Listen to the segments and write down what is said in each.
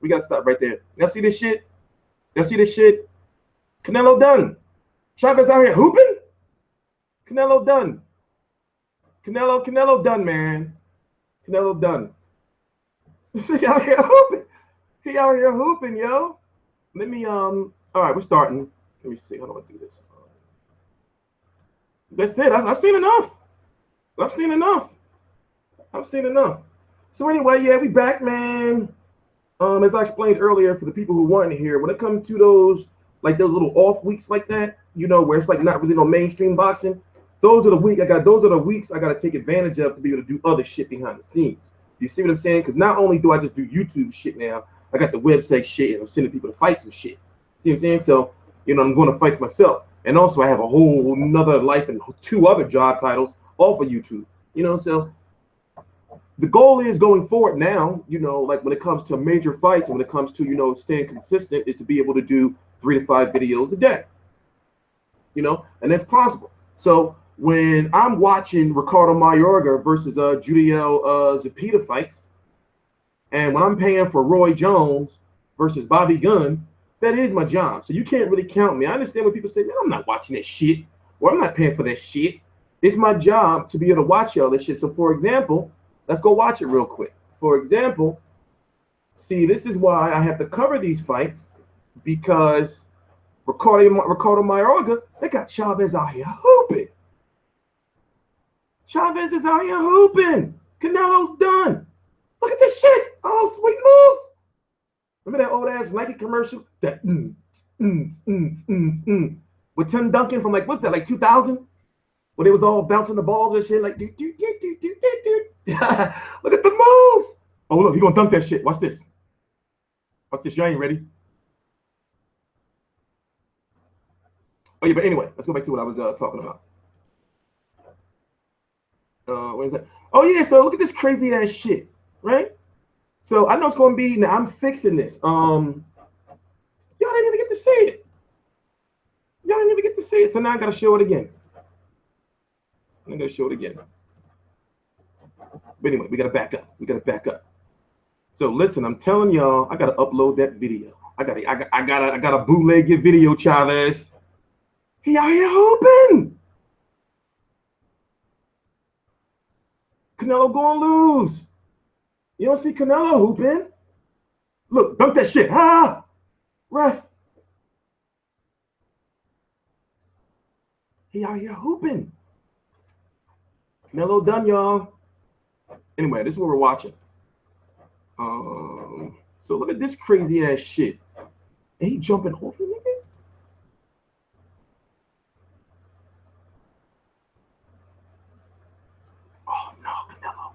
We got to stop right there. Y'all see this shit? Y'all see this shit? Canelo done. Chavez out here hooping? Canelo done. Canelo done, man. Canelo done. He out here hooping. He out here hooping, yo. Let me, all right, we're starting. Let me see. How do I do this? That's it. I've seen enough. I've seen enough. I've seen enough. So anyway, yeah, we back, man. As I explained earlier, for the people who weren't here, when it comes to those little off weeks like that, you know, where it's like not really no mainstream boxing, those are the weeks I got to take advantage of to be able to do other shit behind the scenes. You see what I'm saying? Because not only do I just do YouTube shit now, I got the website shit and I'm sending people to fights and shit. See what I'm saying? So, you know, I'm going to fight myself. And also I have a whole nother life and 2 other job titles off of YouTube. You know, so the goal is going forward now, you know, like when it comes to major fights and when it comes to, you know, staying consistent, is to be able to do 3 to 5 videos a day. You know, and that's possible. So when I'm watching Ricardo Mayorga versus Julio Zepeda fights, and when I'm paying for Roy Jones versus Bobby Gunn, that is my job. So you can't really count me. I understand when people say, man, I'm not watching that shit, or I'm not paying for that shit. It's my job to be able to watch all this shit. So for example, let's go watch it real quick. For example, see, this is why I have to cover these fights, because Ricardo Mayorga, they got Chavez out here hooping. Chavez is out here hooping. Canelo's done. Look at this shit. Oh, sweet moves. Remember that old ass Nike commercial? That with Tim Duncan from like, what's that, like 2000? Where they was all bouncing the balls and shit, like do. Look at the moves. Oh, look, he gonna dunk that shit. Watch this. Watch this. You ain't ready. Oh yeah, but anyway, let's go back to what I was talking about. What is that? Oh yeah, so look at this crazy ass shit, right? So I know it's gonna be, now I'm fixing this. Y'all didn't even get to see it. Y'all didn't even get to see it, so now I gotta show it again. I'm gonna show it again. But anyway, we gotta back up. We gotta back up. So listen, I'm telling y'all, I gotta upload that video. I gotta bootleg your video, Chavez. He out here hooping. Canelo gonna lose. You don't see Canelo hooping? Look, dunk that shit. Ah, ref. He out here hooping. Canelo done, y'all. Anyway, this is what we're watching. So look at this crazy ass shit. And he jumping over niggas. Oh no, Canelo.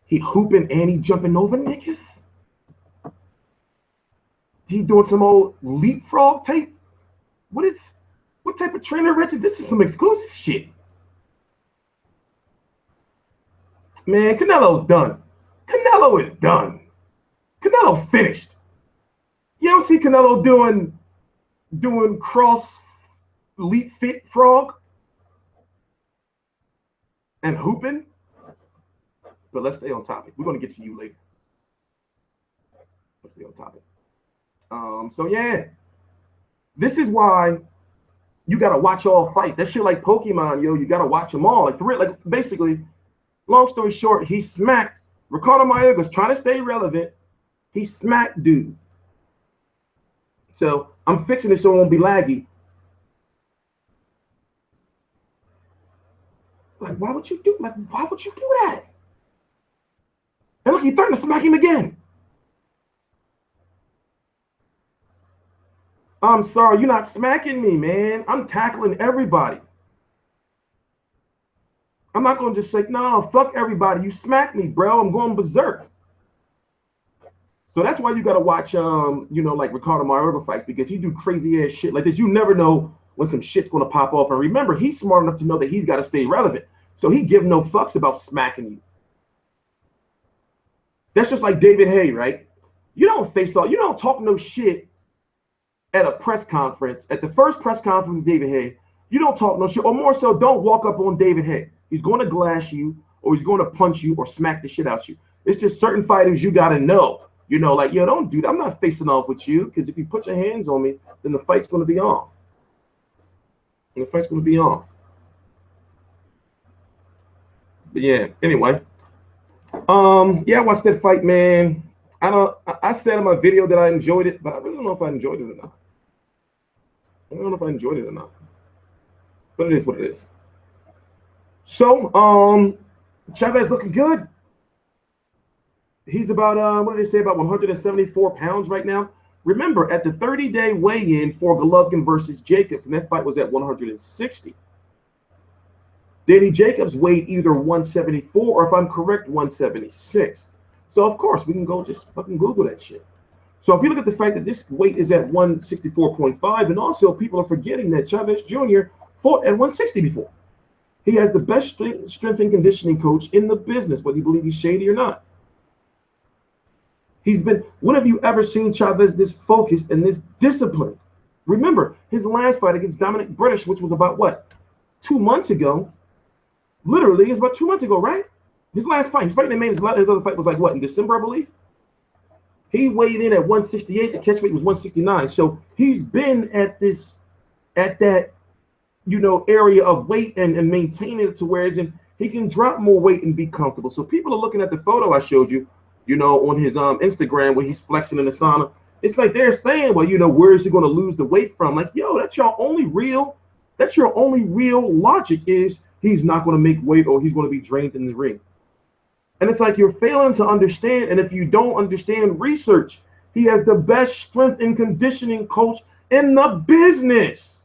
He hooping and he jumping over niggas. He doing some old leapfrog tape. What type of trainer, Richard? This is some exclusive shit. Man, Canelo's done. Canelo is done. Canelo finished. You don't see Canelo doing cross leap fit frog and hooping. But let's stay on topic. We're going to get to you later. Let's stay on topic. So yeah, this is why you got to watch all fights. That shit like Pokemon, yo. You got to watch them all. Like for real, like basically, long story short, he smacked Ricardo Mayorga's trying to stay relevant. He smacked dude. So I'm fixing it so it won't be laggy. Like, why would you do that? And look, he's threatening to smack him again. I'm sorry, you're not smacking me, man. I'm tackling everybody. I'm not going to just say, no, fuck everybody. You smack me, bro. I'm going berserk. So that's why you got to watch, you know, like Ricardo Mayorga fights, because he do crazy ass shit like this. You never know when some shit's going to pop off. And remember, he's smart enough to know that he's got to stay relevant. So he give no fucks about smacking you. That's just like David Haye, right? You don't face off. You don't talk no shit at a press conference. At the first press conference with David Haye, you don't talk no shit. Or more so, don't walk up on David Haye. He's going to glass you, or he's going to punch you or smack the shit out you. It's just certain fighters you got to know. You know, like, yo, don't do that. I'm not facing off with you because if you put your hands on me, then the fight's going to be off. And the fight's going to be off. But yeah, anyway. Yeah, I watched that fight, man. I said in my video that I enjoyed it, but I really don't know if I enjoyed it or not. I don't know if I enjoyed it or not. But it is what it is. So, Chavez looking good. He's about, what did they say, about 174 pounds right now. Remember, at the 30-day weigh-in for Golokin versus Jacobs, and that fight was at 160. Danny Jacobs weighed either 174 or, if I'm correct, 176. So, of course, we can go just fucking Google that shit. So if you look at the fact that this weight is at 164.5, and also people are forgetting that Chavez Jr. fought at 160 before. He has the best strength and conditioning coach in the business, whether you believe he's shady or not. When have you ever seen Chavez this focused and this disciplined? Remember, his last fight against Dominic British, which was about what? 2 months ago. Literally, it's about 2 months ago, right? His last fight, his other fight was like what, in December, I believe? He weighed in at 168. The catch weight was 169. So he's been at that, area of weight and maintaining it to where he can drop more weight and be comfortable. So people are looking at the photo I showed you, on his Instagram where he's flexing in the sauna. It's like they're saying, well, where is he going to lose the weight from? Like, yo, that's your only real logic is he's not going to make weight or he's going to be drained in the ring. And it's like you're failing to understand. And if you don't understand research, he has the best strength and conditioning coach in the business.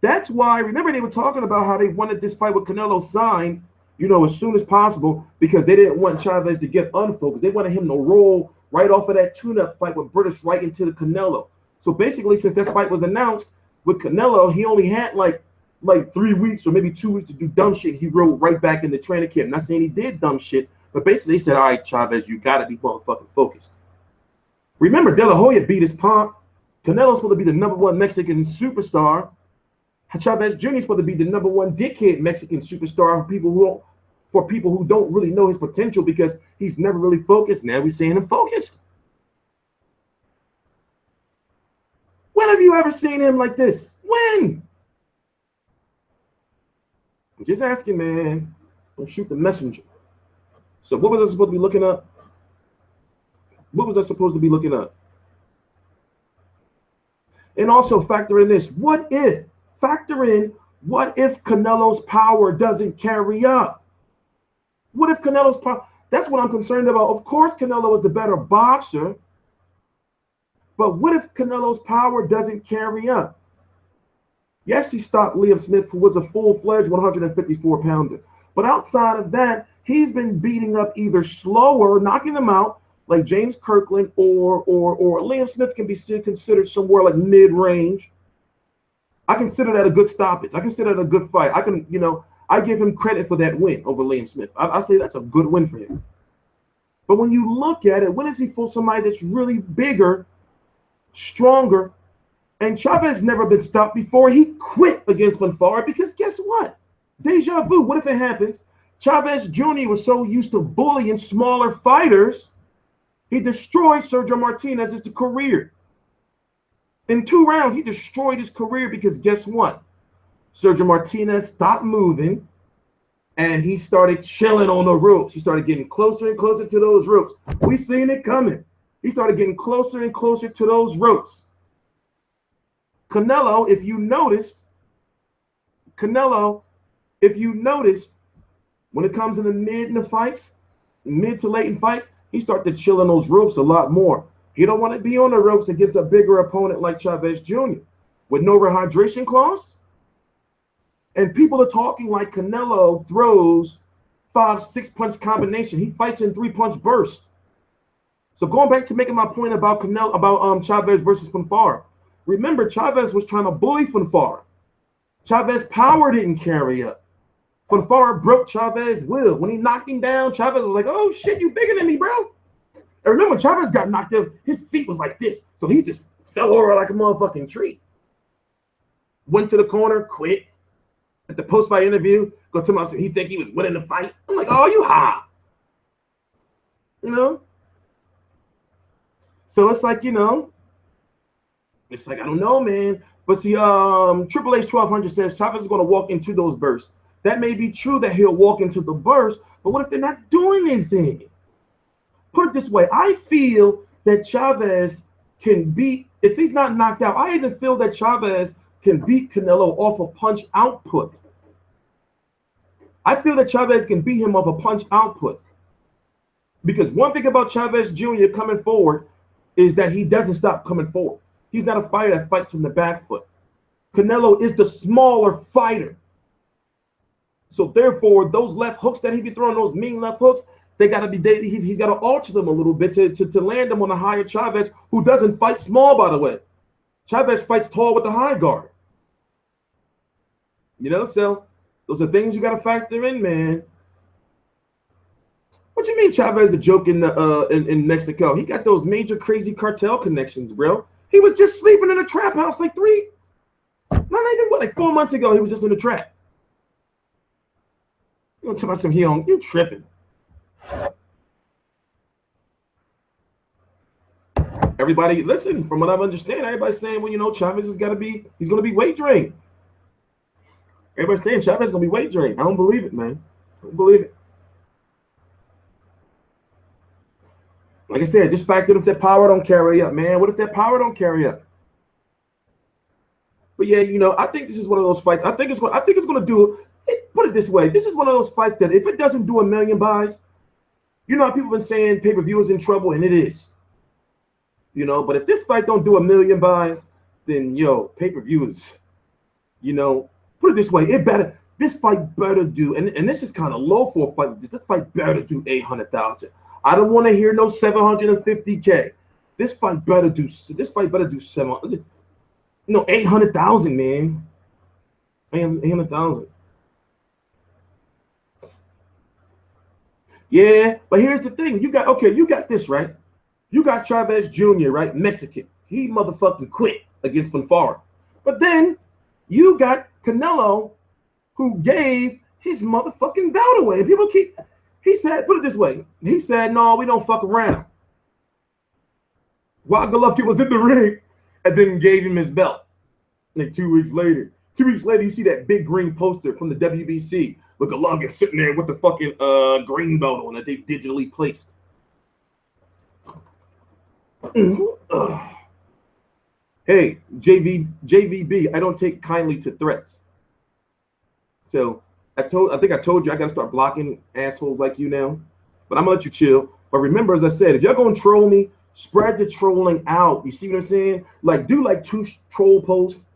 That's why, remember they were talking about how they wanted this fight with Canelo signed, as soon as possible because they didn't want Chavez to get unfocused. They wanted him to roll right off of that tune-up fight with British right into the Canelo. So basically, since that fight was announced with Canelo, he only had like 3 weeks or maybe 2 weeks to do dumb shit. He rode right back in the training camp. Not saying he did dumb shit, but basically they said, all right, Chavez, you got to be motherfucking focused. Remember, De La Hoya beat his punk. Canelo's supposed to be the #1 Mexican superstar. Chavez Jr. is supposed to be the #1 dickhead Mexican superstar for people who don't really know his potential because he's never really focused. Now we're seeing him focused. When have you ever seen him like this? When? I'm just asking, man. Don't shoot the messenger. So what was I supposed to be looking up? What was I supposed to be looking up? And also factor in this. What if Canelo's power doesn't carry up? What if Canelo's power? That's what I'm concerned about. Of course, Canelo is the better boxer. But what if Canelo's power doesn't carry up? Yes, he stopped Liam Smith, who was a full-fledged 154-pounder. But outside of that, he's been beating up either slower, knocking them out, like James Kirkland, or Liam Smith can be considered somewhere like mid-range. I consider that a good stoppage. I consider that a good fight. I give him credit for that win over Liam Smith. I say that's a good win for him. But when you look at it, when is he for somebody that's really bigger, stronger? And Chavez never been stopped before. He quit against Fonfara because guess what? Deja vu. What if it happens? Chavez Jr. was so used to bullying smaller fighters, he destroyed Sergio Martinez's career. In 2 rounds, he destroyed his career because guess what? Sergio Martinez stopped moving and he started chilling on the ropes. He started getting closer and closer to those ropes. We seen it coming. He started getting closer and closer to those ropes. Canelo, if you noticed, when it comes in the mid to late in fights, he started to chill on those ropes a lot more. He don't want to be on the ropes against a bigger opponent like Chavez Jr. with no rehydration clause. And people are talking like Canelo throws 5-6 punch combination. He fights in 3-punch burst. So going back to making my point about Chavez versus Fonfara. Remember, Chavez was trying to bully Fonfara. Chavez's power didn't carry up. Fonfara broke Chavez's will. When he knocked him down, Chavez was like, oh shit, you bigger than me, bro. And remember, Chavez got knocked out. His feet was like this. So he just fell over like a motherfucking tree. Went to the corner, quit. At the post-fight interview, Go to myself, he think he was winning the fight. I'm like, oh, you high. You know? So it's like, you know, it's like, I don't know, man. But see, Triple H 1200 says Chavez is going to walk into those bursts. That may be true that he'll walk into the burst, but what if they're not doing anything? Put it this way, I feel that Chavez can beat, if he's not knocked out, I even feel that Chavez can beat Canelo off of punch output. I feel that Chavez can beat him off a punch output. Because one thing about Chavez Jr. coming forward is that he doesn't stop coming forward. He's not a fighter that fights from the back foot. Canelo is the smaller fighter. So therefore, those left hooks that he be throwing, those mean left hooks, they gotta be, he's got to alter them a little bit to land them on a higher Chavez, who doesn't fight small, by the way. Chavez fights tall with the high guard. You know, so those are things you got to factor in, man. What you mean Chavez is a joke in Mexico? He got those major crazy cartel connections, bro. He was just sleeping in a trap house like 4 months ago. He was just in the trap. You gonna tell me some you tripping? Everybody, listen, from what I understand, everybody's saying, well, you know, Chavez is gonna be weight drained. Everybody's saying Chavez is gonna be weight drained. I don't believe it, man. I don't believe it. Like I said, just factor if that power don't carry up, man. What if that power don't carry up? But yeah, you know, I think this is one of those fights. I think it's going to do it. Put it this way: this is one of those fights that if it doesn't do 1 million buys, you know how people have been saying pay-per-view is in trouble, and it is. You know, but if this fight don't do 1 million buys, then yo, pay-per-view is, you know, put it this way: this fight better do, and this is kind of low for a fight. This fight better do 800,000. I don't want to hear no 750K. This fight better do 700. No, 800,000, man. 800,000. Yeah, but here's the thing. You got this, right? You got Chavez Jr., right? Mexican. He motherfucking quit against Fonfara. But then you got Canelo, who gave his motherfucking belt away. And people he said, put it this way. He said, no, we don't fuck around. While Golovkin was in the ring and then gave him his belt. Like 2 weeks later, you see that big green poster from the WBC with Golokin sitting there with the fucking green belt on that they digitally placed. Hey, JVB, I don't take kindly to threats. So I think I told you I gotta start blocking assholes like you now. But I'm gonna let you chill. But remember, as I said, if y'all gonna troll me, spread the trolling out. You see what I'm saying? Like, do like 2 troll posts,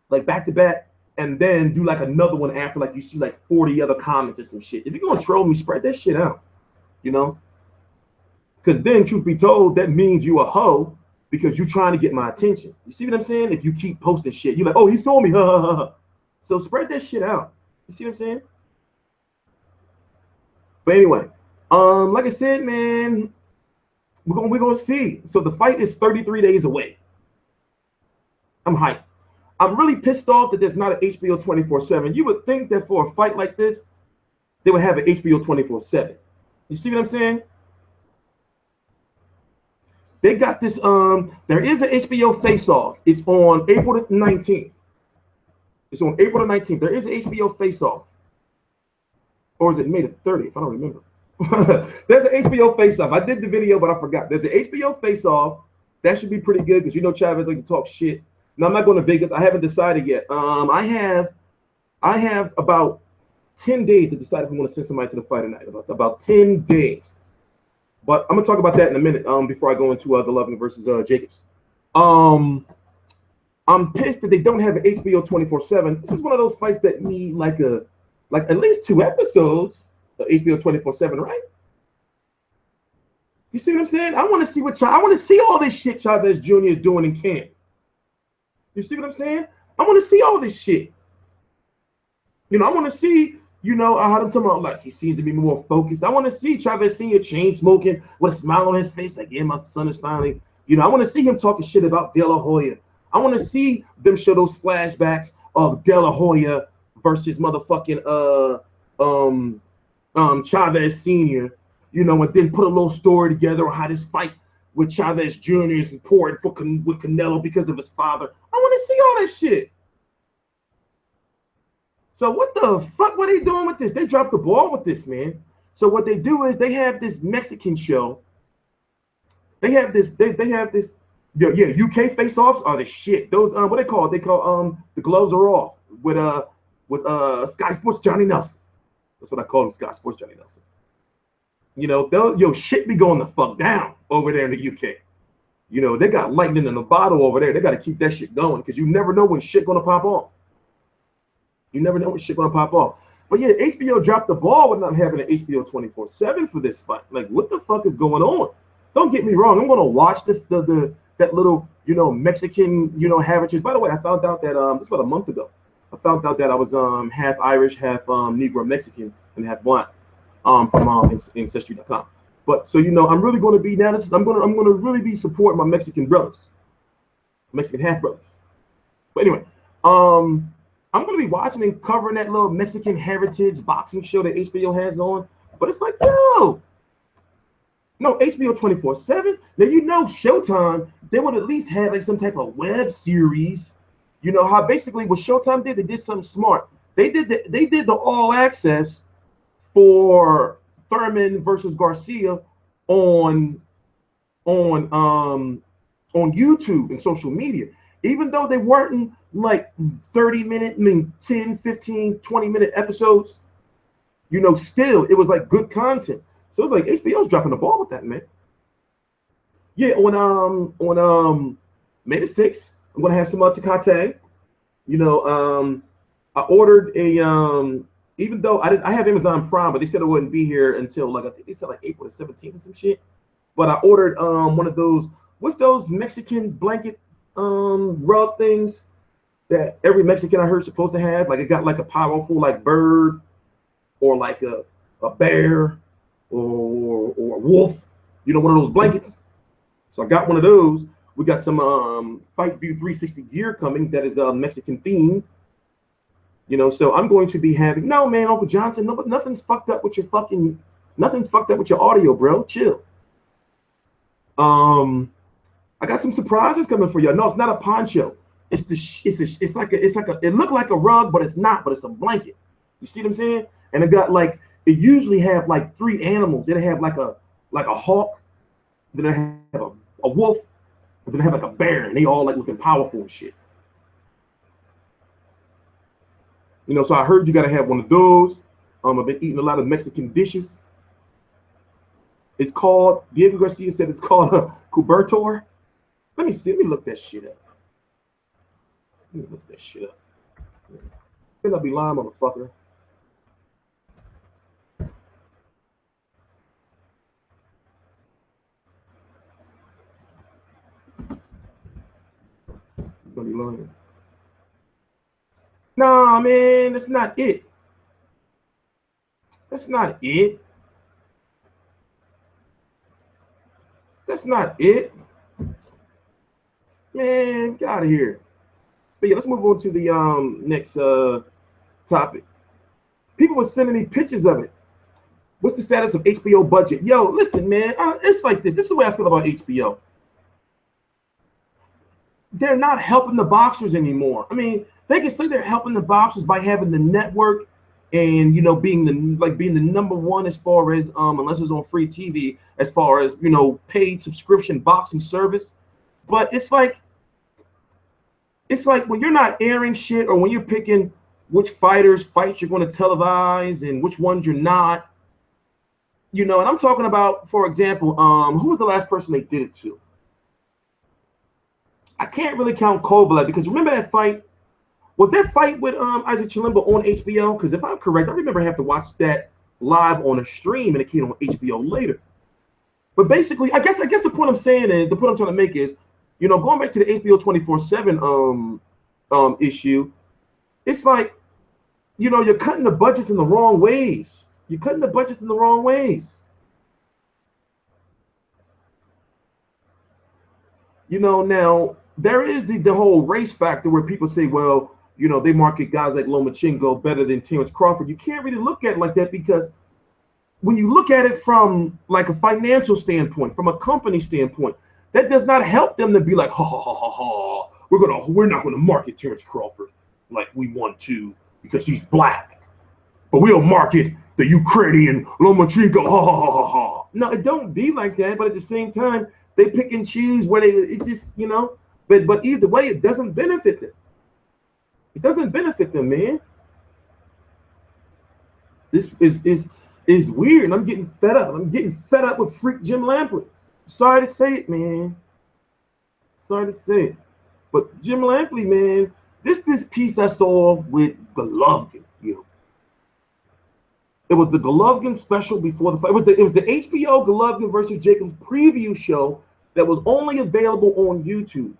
like back to back, and then do like another one after, like you see like 40 other comments or some shit. If you're gonna troll me, spread that shit out. You know? Because then, truth be told, that means you a hoe because you're trying to get my attention. You see what I'm saying? If you keep posting shit, you're like, oh, he saw me. So spread that shit out. You see what I'm saying? But anyway, like I said, man, we're gonna see. So the fight is 33 days away. I'm hyped. I'm really pissed off that there's not an HBO 24/7. You would think that for a fight like this, they would have an HBO 24/7. You see what I'm saying? They got this. There is an HBO face-off. It's on April the 19th. It's on April the 19th. There is an HBO face-off. Or is it May the 30th? I don't remember. There's an HBO face-off. I did the video, but I forgot. There's an HBO face-off. That should be pretty good because you know Chavez like to talk shit. Now, I'm not going to Vegas. I haven't decided yet. I have about 10 days to decide if I want to send somebody to the fight tonight. About 10 days. But I'm going to talk about that in a minute before I go into Golovkin versus Jacobs. I'm pissed that they don't have an HBO 24/7. This is one of those fights that need like at least 2 episodes of HBO 24/7, right? You see what I'm saying? I want to see all this shit Chavez Jr. is doing in camp. You see what I'm saying? I want to see all this shit. You know, I want to see, you know, how I'm talking about, like, he seems to be more focused. I want to see Chavez Sr. chain smoking with a smile on his face, like, yeah, my son is finally, you know, I want to see him talking shit about De La Hoya. I want to see them show those flashbacks of De La Hoya versus motherfucking Chavez Sr., you know, and then put a little story together on how this fight with Chavez Jr. is important with Canelo because of his father. I want to see all that shit. So what the fuck were they doing with this? They dropped the ball with this, man. So what they do is they have this Mexican show. They have this. They have this. Yeah, UK face-offs are the shit. Those what they call it? They call the gloves are off with Sky Sports Johnny Nelson. That's what I call him, Sky Sports Johnny Nelson. You know, shit be going the fuck down over there in the UK. You know, they got lightning in the bottle over there. They got to keep that shit going because you never know when shit gonna pop off. You never know when shit gonna pop off. But yeah, HBO dropped the ball with not having an HBO 24/7 for this fight. Like, what the fuck is going on? Don't get me wrong. I'm gonna watch that little, you know, Mexican, you know, heritage. By the way, I found out that this was about a month ago. I found out that I was half Irish, half Negro Mexican, and half black from Ancestry.com. But so you know, I'm really going to be now. I'm gonna really be supporting my Mexican brothers, Mexican half brothers. But anyway, I'm gonna be watching and covering that little Mexican heritage boxing show that HBO has on. But it's like, yo, no, HBO 24/7. Now you know Showtime, they would at least have like some type of web series. You know how basically what Showtime did, they did something smart. They did the all access for Thurman versus Garcia on on YouTube and social media. Even though they weren't like 30-minute, I mean 10, 15, 20-minute episodes, you know, still it was like good content. So it's like HBO's dropping the ball with that, man. Yeah, on May the 6th, I'm gonna have some Tecate. You know, I ordered a even though I have Amazon Prime, but they said it wouldn't be here until like I think they said like April the 17th or some shit. But I ordered one of those, what's those Mexican blanket rug things that every Mexican I heard is supposed to have? Like it got like a powerful like bird or like a bear or a wolf, you know, one of those blankets. So I got one of those. We got some Fight View 360 gear coming that is Mexican themed. You know, so I'm going to be having, no man, Uncle Johnson, no, but nothing's fucked up with your audio, bro. Chill. I got some surprises coming for you. No, it's not a poncho. It's like it looked like a rug, but it's not, but it's a blanket. You see what I'm saying? And it got like, it usually have like 3 animals. It'll have like a hawk, then it have a wolf, and then it have like a bear, and they all like looking powerful and shit. You know, so I heard you gotta have one of those. I've been eating a lot of Mexican dishes. It's called, Diego Garcia said it's called a cubertor. Let me see, let me look that shit up. I think I'll be lying, motherfucker. I'm gonna be lying. Nah, man, that's not it. That's not it. That's not it. Man, get out of here. But yeah, let's move on to the next topic. People were sending me pictures of it. What's the status of HBO budget? Yo, listen, man, it's like this. This is the way I feel about HBO. They're not helping the boxers anymore. I mean, they can say they're helping the boxers by having the network and, you know, being the number one as far as unless it's on free TV, as far as, you know, paid subscription boxing service. But it's like when you're not airing shit, or when you're picking which fights you're going to televise and which ones you're not. You know, and I'm talking about, for example, who was the last person they did it to? I can't really count Kovalev, because remember that fight? Was that fight with Isaac Chilemba on HBO? Because if I'm correct, I remember I have to watch that live on a stream and it came on HBO later. But basically, I guess the point I'm saying is, the point I'm trying to make is, you know, going back to the HBO 24/7 issue, it's like, you know, you're cutting the budgets in the wrong ways. You're cutting the budgets in the wrong ways. You know, now there is the whole race factor where people say, well, you know, they market guys like Lomachenko better than Terrence Crawford. You can't really look at it like that, because when you look at it from like a financial standpoint, from a company standpoint, that does not help them to be like, ha ha ha ha ha, we're not gonna market Terrence Crawford like we want to because he's black, but we'll market the Ukrainian Lomachenko, ha ha ha ha ha. No, it don't be like that. But at the same time, they pick and choose where they. It's just, you know. But either way, it doesn't benefit them. It doesn't benefit them, man. This is weird, and I'm getting fed up. I'm getting fed up with freak Jim Lampley. Sorry to say it, man. Sorry to say it, but Jim Lampley, man. This piece I saw with Golovkin, you know. It was the Golovkin special before the fight. It was the HBO Golovkin versus Jacobs preview show that was only available on YouTube.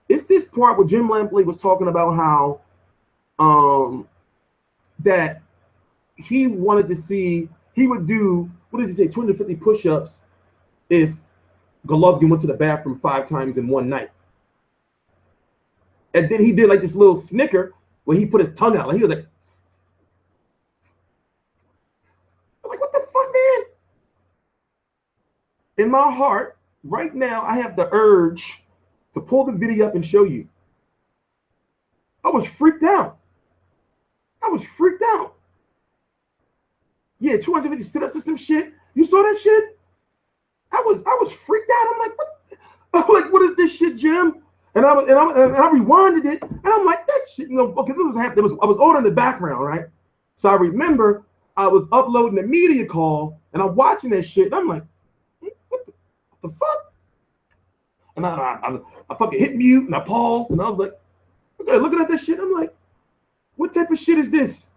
It's this part where Jim Lampley was talking about how that he wanted to see, he would do, what does he say, 250 push-ups if Golovkin went to the bathroom 5 times in one night. And then he did like this little snicker where he put his tongue out. Like he was like, what the fuck, man? In my heart, right now, I have the urge to pull the video up and show you. I was freaked out. I was freaked out. Yeah, 250 sit-ups or some shit. You saw that shit? I was freaked out. I'm like, what? I'm like, what is this shit, Jim? And I rewinded it, and I'm like, that shit, you know, because it was happening. I was on in the background, right? So I remember I was uploading a media call, and I'm watching that shit, and I'm like, what the fuck? And I fucking hit mute, and I paused, and I was like, I started looking at that shit. I'm like, what type of shit is this?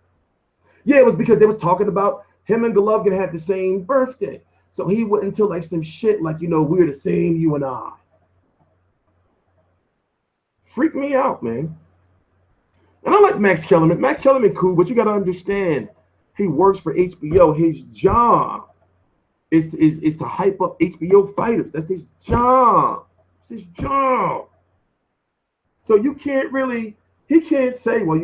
Yeah, it was because they was talking about him and Golovkin had the same birthday. So he went into like some shit like, you know, we're the same, you and I. Freak me out, man. And I like Max Kellerman. Max Kellerman cool, but you got to understand, he works for HBO. His job is to hype up HBO fighters. That's his job. It's his job. So you can't really, he can't say, well,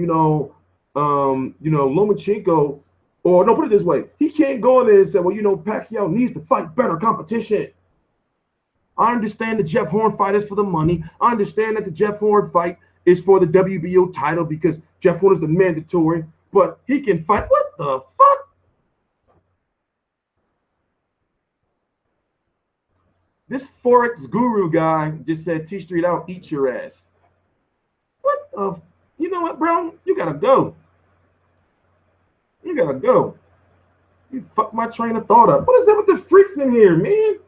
Lomachenko, or no, put it this way, he can't go in there and say, well, Pacquiao needs to fight better competition. I understand the Jeff Horn fight is for the money. I understand that the Jeff Horn fight is for the WBO title because Jeff Horn is the mandatory, but he can fight. What the fuck? This Forex guru guy just said, TstreeT, I'll eat your ass. What the? You know what, bro? You gotta go. You gotta go. You fucked my train of thought up. What is that with the freaks in here, man?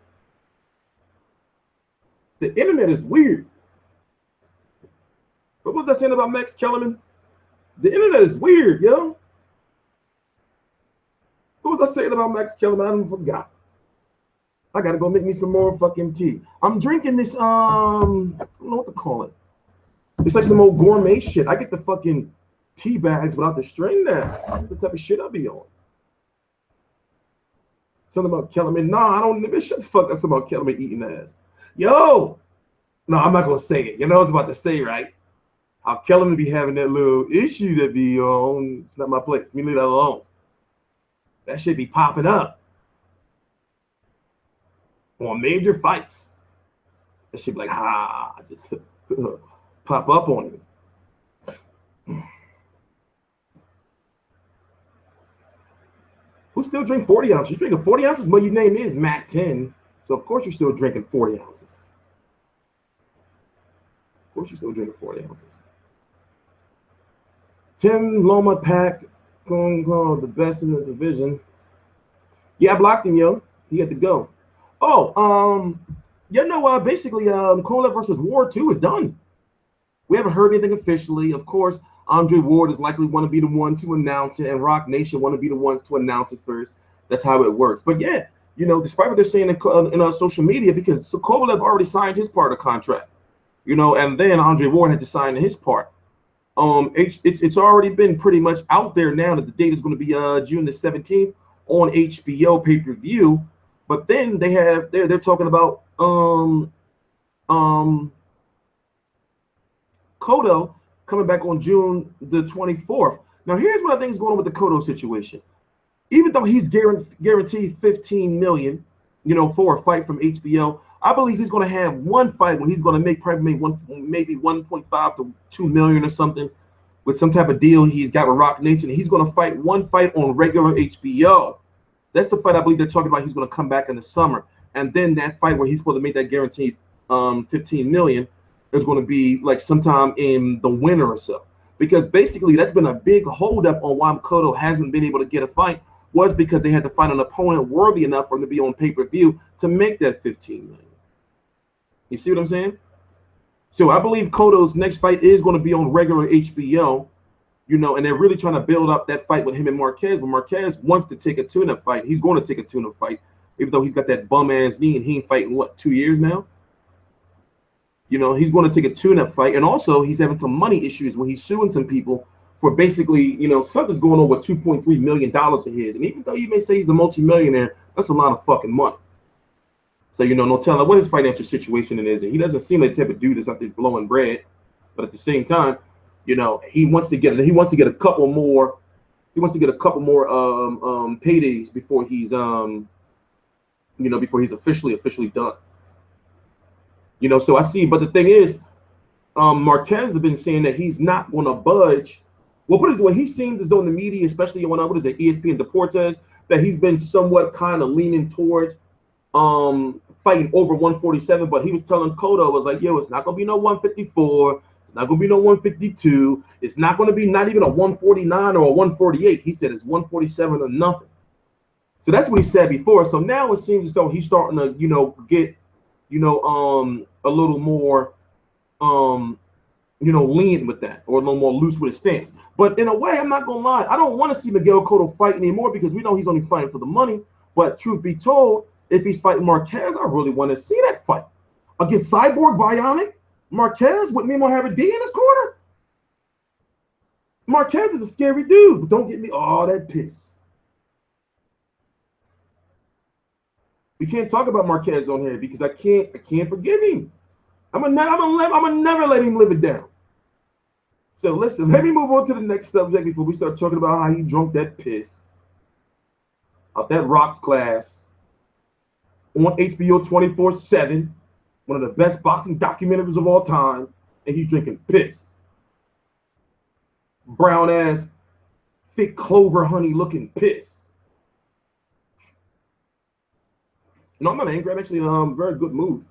The internet is weird. What was I saying about Max Kellerman? The internet is weird, yo. What was I saying about Max Kellerman? I done forgot. I gotta go make me some more fucking tea. I'm drinking this, I don't know what to call it. It's like some old gourmet shit. I get the fucking tea bags without the string there. That's the type of shit I be on. Something about Kellerman. Nah, I don't. Shut the fuck up. Something about Kellerman eating ass. Yo. No, I'm not gonna say it. You know what I was about to say, right? How Kellerman be having that little issue that be on. It's not my place. Let me leave that alone. That shit be popping up on major fights. That shit be like, just pop up on him. Who still drink 40 ounces? You drinking 40 ounces? Well, your name is Mac 10. So, of course, you're still drinking 40 ounces. Of course, you're still drinking 40 ounces. Tim Loma Pack, going the best in the division. Yeah, I blocked him, yo. He had to go. Oh, basically, Kovalev versus Ward 2 is done. We haven't heard anything officially. Of course, Andre Ward is likely want to be the one to announce it, and Rock Nation want to be the ones to announce it first. That's how it works. But yeah, despite what they're saying in social media, because Kovalev already signed his part of the contract, and then Andre Ward had to sign his part. It's already been pretty much out there now that the date is going to be June the 17th on HBO pay-per-view. But then they're talking about Cotto coming back on June the 24th. Now, here's what I think is going on with the Cotto situation. Even though he's guaranteed $15 million, for a fight from HBO, I believe he's going to have one fight when he's going to probably maybe 1.5 to 2 million or something with some type of deal he's got with Rock Nation. He's going to fight one fight on regular HBO. That's the fight I believe they're talking about. He's going to come back in the summer, and then that fight where he's supposed to make that guaranteed 15 million is going to be like sometime in the winter or so. Because basically that's been a big holdup on why Cotto hasn't been able to get a fight, was because they had to find an opponent worthy enough for him to be on pay-per-view to make that 15 million. You see what I'm saying? So I believe Cotto's next fight is going to be on regular HBO, and they're really trying to build up that fight with him and Marquez. But Marquez wants to take a tune-up fight. He's going to take a tune-up fight, even though he's got that bum-ass knee and he ain't fighting, 2 years now? He's going to take a tune-up fight. And also, he's having some money issues where he's suing some people for basically, something's going on with $2.3 million of his. And even though you may say he's a multimillionaire, that's a lot of fucking money. So, no telling what his financial situation is. And he doesn't seem like the type of dude that's out there blowing bread. But at the same time, he wants to get a couple more. He wants to get a couple more paydays before he's before he's officially done. So I see. But the thing is, Marquez has been saying that he's not going to budge. Well, put it this way, he seems as though in the media, especially on ESPN Deportes, that he's been somewhat kind of leaning towards fighting over 147. But he was telling Cotto, was like, yo, it's not going to be no 154. It's not going to be no 152. It's not going to be not even a 149 or a 148. He said it's 147 or nothing. So that's what he said before. So now it seems as though he's starting to, get, a little more, lenient with that, or a little more loose with his stance. But in a way, I'm not gonna lie, I don't want to see Miguel Cotto fight anymore because we know he's only fighting for the money. But truth be told, if he's fighting Marquez, I really want to see that fight against Cyborg Bionic Marquez with Memo Harady in his corner. Marquez is a scary dude, but don't get me all that piss. We can't talk about Marquez on here because I can't forgive him. I'm gonna never let him live it down. So listen, let me move on to the next subject before we start talking about how he drunk that piss out that rocks class on HBO 24/7, one of the best boxing documentaries of all time, and he's drinking piss. Brown ass, thick clover honey looking piss. No, I'm not angry. I'm actually in a very good mood.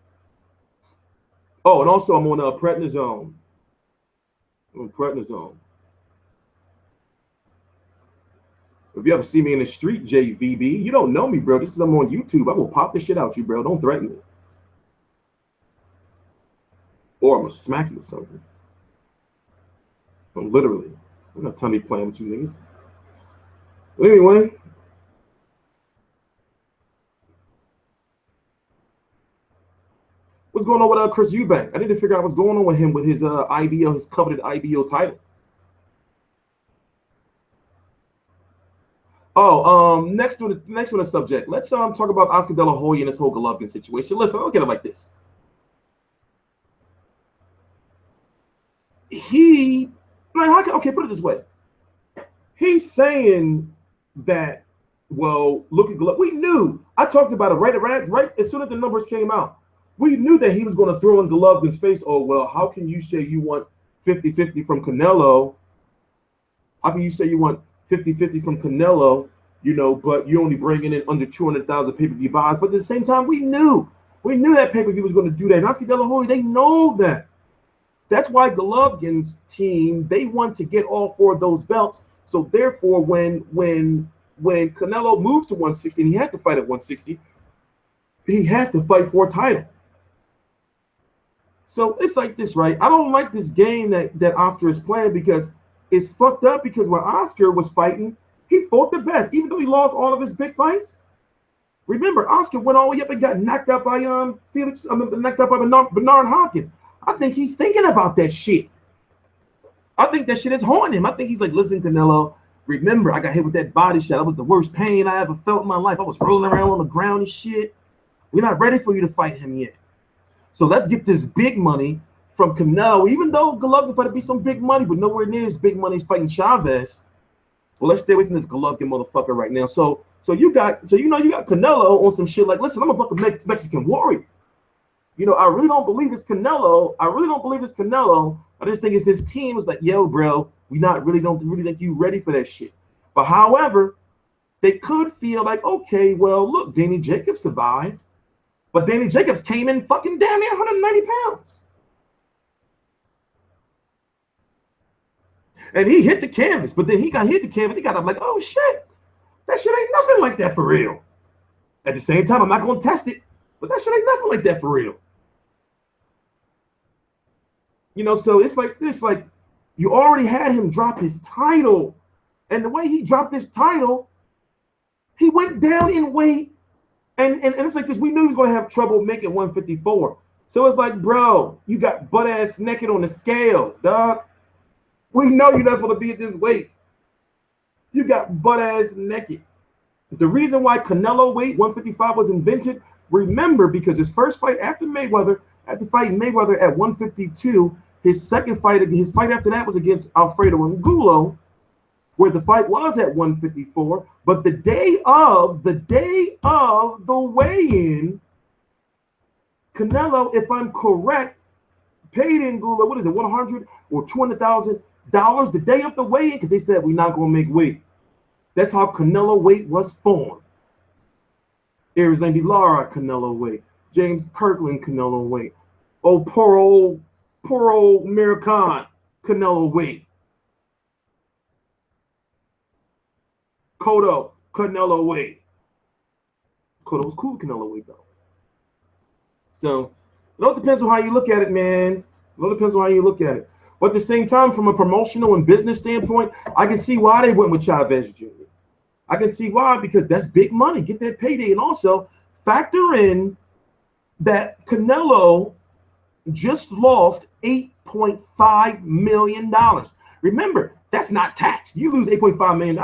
Oh, and also I'm on prednisone. I'm on prednisone. If you ever see me in the street, JVB, you don't know me, bro. Just because I'm on YouTube, I will pop this shit out you, bro. Don't threaten me. Or I'm going to smack you with something. I'm literally. I'm not telling you playing with you niggas. But anyway. What's going on with Chris Eubank? I need to figure out what's going on with him with his IBO, his coveted IBO title. Oh, next on the subject. Let's talk about Oscar De La Hoya and this whole Golovkin situation. Listen, I'll get it like this. Okay, put it this way. He's saying that, well, look at Golovkin. We knew. I talked about it right as soon as the numbers came out. We knew that he was going to throw in Golovkin's face. Oh, well, how can you say you want 50-50 from Canelo? How can you say you want 50-50 from Canelo, but you're only bringing in under 200,000 pay-per-view buys? But at the same time, we knew that pay-per-view was going to do that. And Oscar De La Hoya, they know that. That's why Golovkin's team, they want to get all four of those belts. So therefore, when Canelo moves to 160 and he has to fight at 160, he has to fight for a title. So it's like this, right? I don't like this game that Oscar is playing because it's fucked up, because when Oscar was fighting, he fought the best, even though he lost all of his big fights. Remember, Oscar went all the way up and got knocked out by Bernard Hopkins. I think he's thinking about that shit. I think that shit is haunting him. I think he's like, listen, Canelo, remember, I got hit with that body shot. That was the worst pain I ever felt in my life. I was rolling around on the ground and shit. We're not ready for you to fight him yet. So let's get this big money from Canelo, even though Golovkin thought it'd be some big money, but nowhere near as big money as fighting Chavez. Well, let's stay away from this Golovkin motherfucker right now. So you got Canelo on some shit like, listen, I'm a fucking Mexican warrior. You know, I really don't believe it's Canelo. I just think it's his team. It's like, yo, bro, don't really think you ready for that shit. But however, they could feel like, okay, well, look, Danny Jacobs survived, but Danny Jacobs came in fucking damn near 190 pounds. And he hit the canvas, but then he got hit the canvas. He got up like, oh shit, that shit ain't nothing like that for real. At the same time, I'm not gonna test it, but that shit ain't nothing like that for real. You know, so it's like this, like you already had him drop his title, and the way he dropped his title, he went down in weight, and it's like this. We knew he was gonna have trouble making 154. So it's like, bro, you got butt ass naked on the scale, dog. We know you're not supposed to be at this weight. You got butt ass naked. The reason why Canelo weight 155 was invented, remember, because his first fight after fighting Mayweather at 152, his fight after that was against Alfredo Angulo, where the fight was at 154. But the day of the weigh-in, Canelo, if I'm correct, paid Angulo, what is it, $100 or $200,000 the day of the weigh-in, because they said we're not going to make weight. That's how Canelo weight was formed. Aries Landy Lara Canelo weight. James Kirkland Canelo weight. Oh, poor old American Canelo weight. Cotto Canelo weight. Cotto was cool Canelo weight though. So it all depends on how you look at it, man. It all depends on how you look at it. But at the same time, from a promotional and business standpoint, I can see why they went with Chavez Jr. I can see why, because that's big money. Get that payday. And also factor in that Canelo just lost $8.5 million. Remember, that's not taxed. You lose $8.5 million,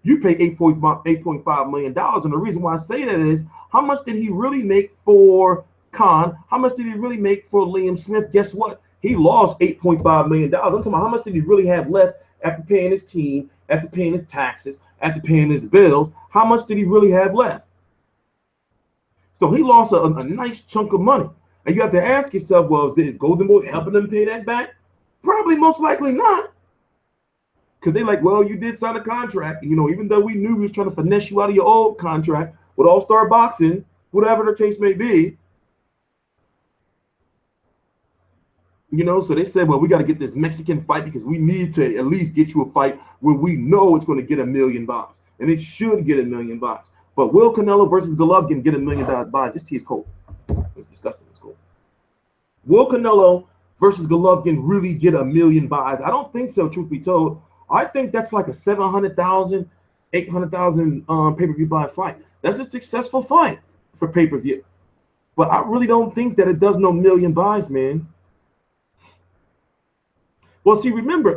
you pay $8.5 million. And the reason why I say that is, how much did he really make for Khan? How much did he really make for Liam Smith? Guess what? He lost $8.5 million. I'm talking about how much did he really have left after paying his team, after paying his taxes, after paying his bills. How much did he really have left? So he lost a nice chunk of money. And you have to ask yourself, well, is Golden Boy helping them pay that back? Probably most likely not. Because they're like, well, you did sign a contract. You know, even though we knew we was trying to finesse you out of your old contract with All-Star Boxing, whatever the case may be. You know, so they said, well, we got to get this Mexican fight because we need to at least get you a fight where we know it's going to get $1 million. And it should get $1 million. But will Canelo versus Golovkin get $1 million buys? This tea is cold. It's disgusting. It's cold. Will Canelo versus Golovkin really get $1 million buys? I don't think so, truth be told. I think that's like a 700,000, 800,000 pay-per-view buy fight. That's a successful fight for pay-per-view. But I really don't think that it does no $1 million buys, man. Well, see, remember,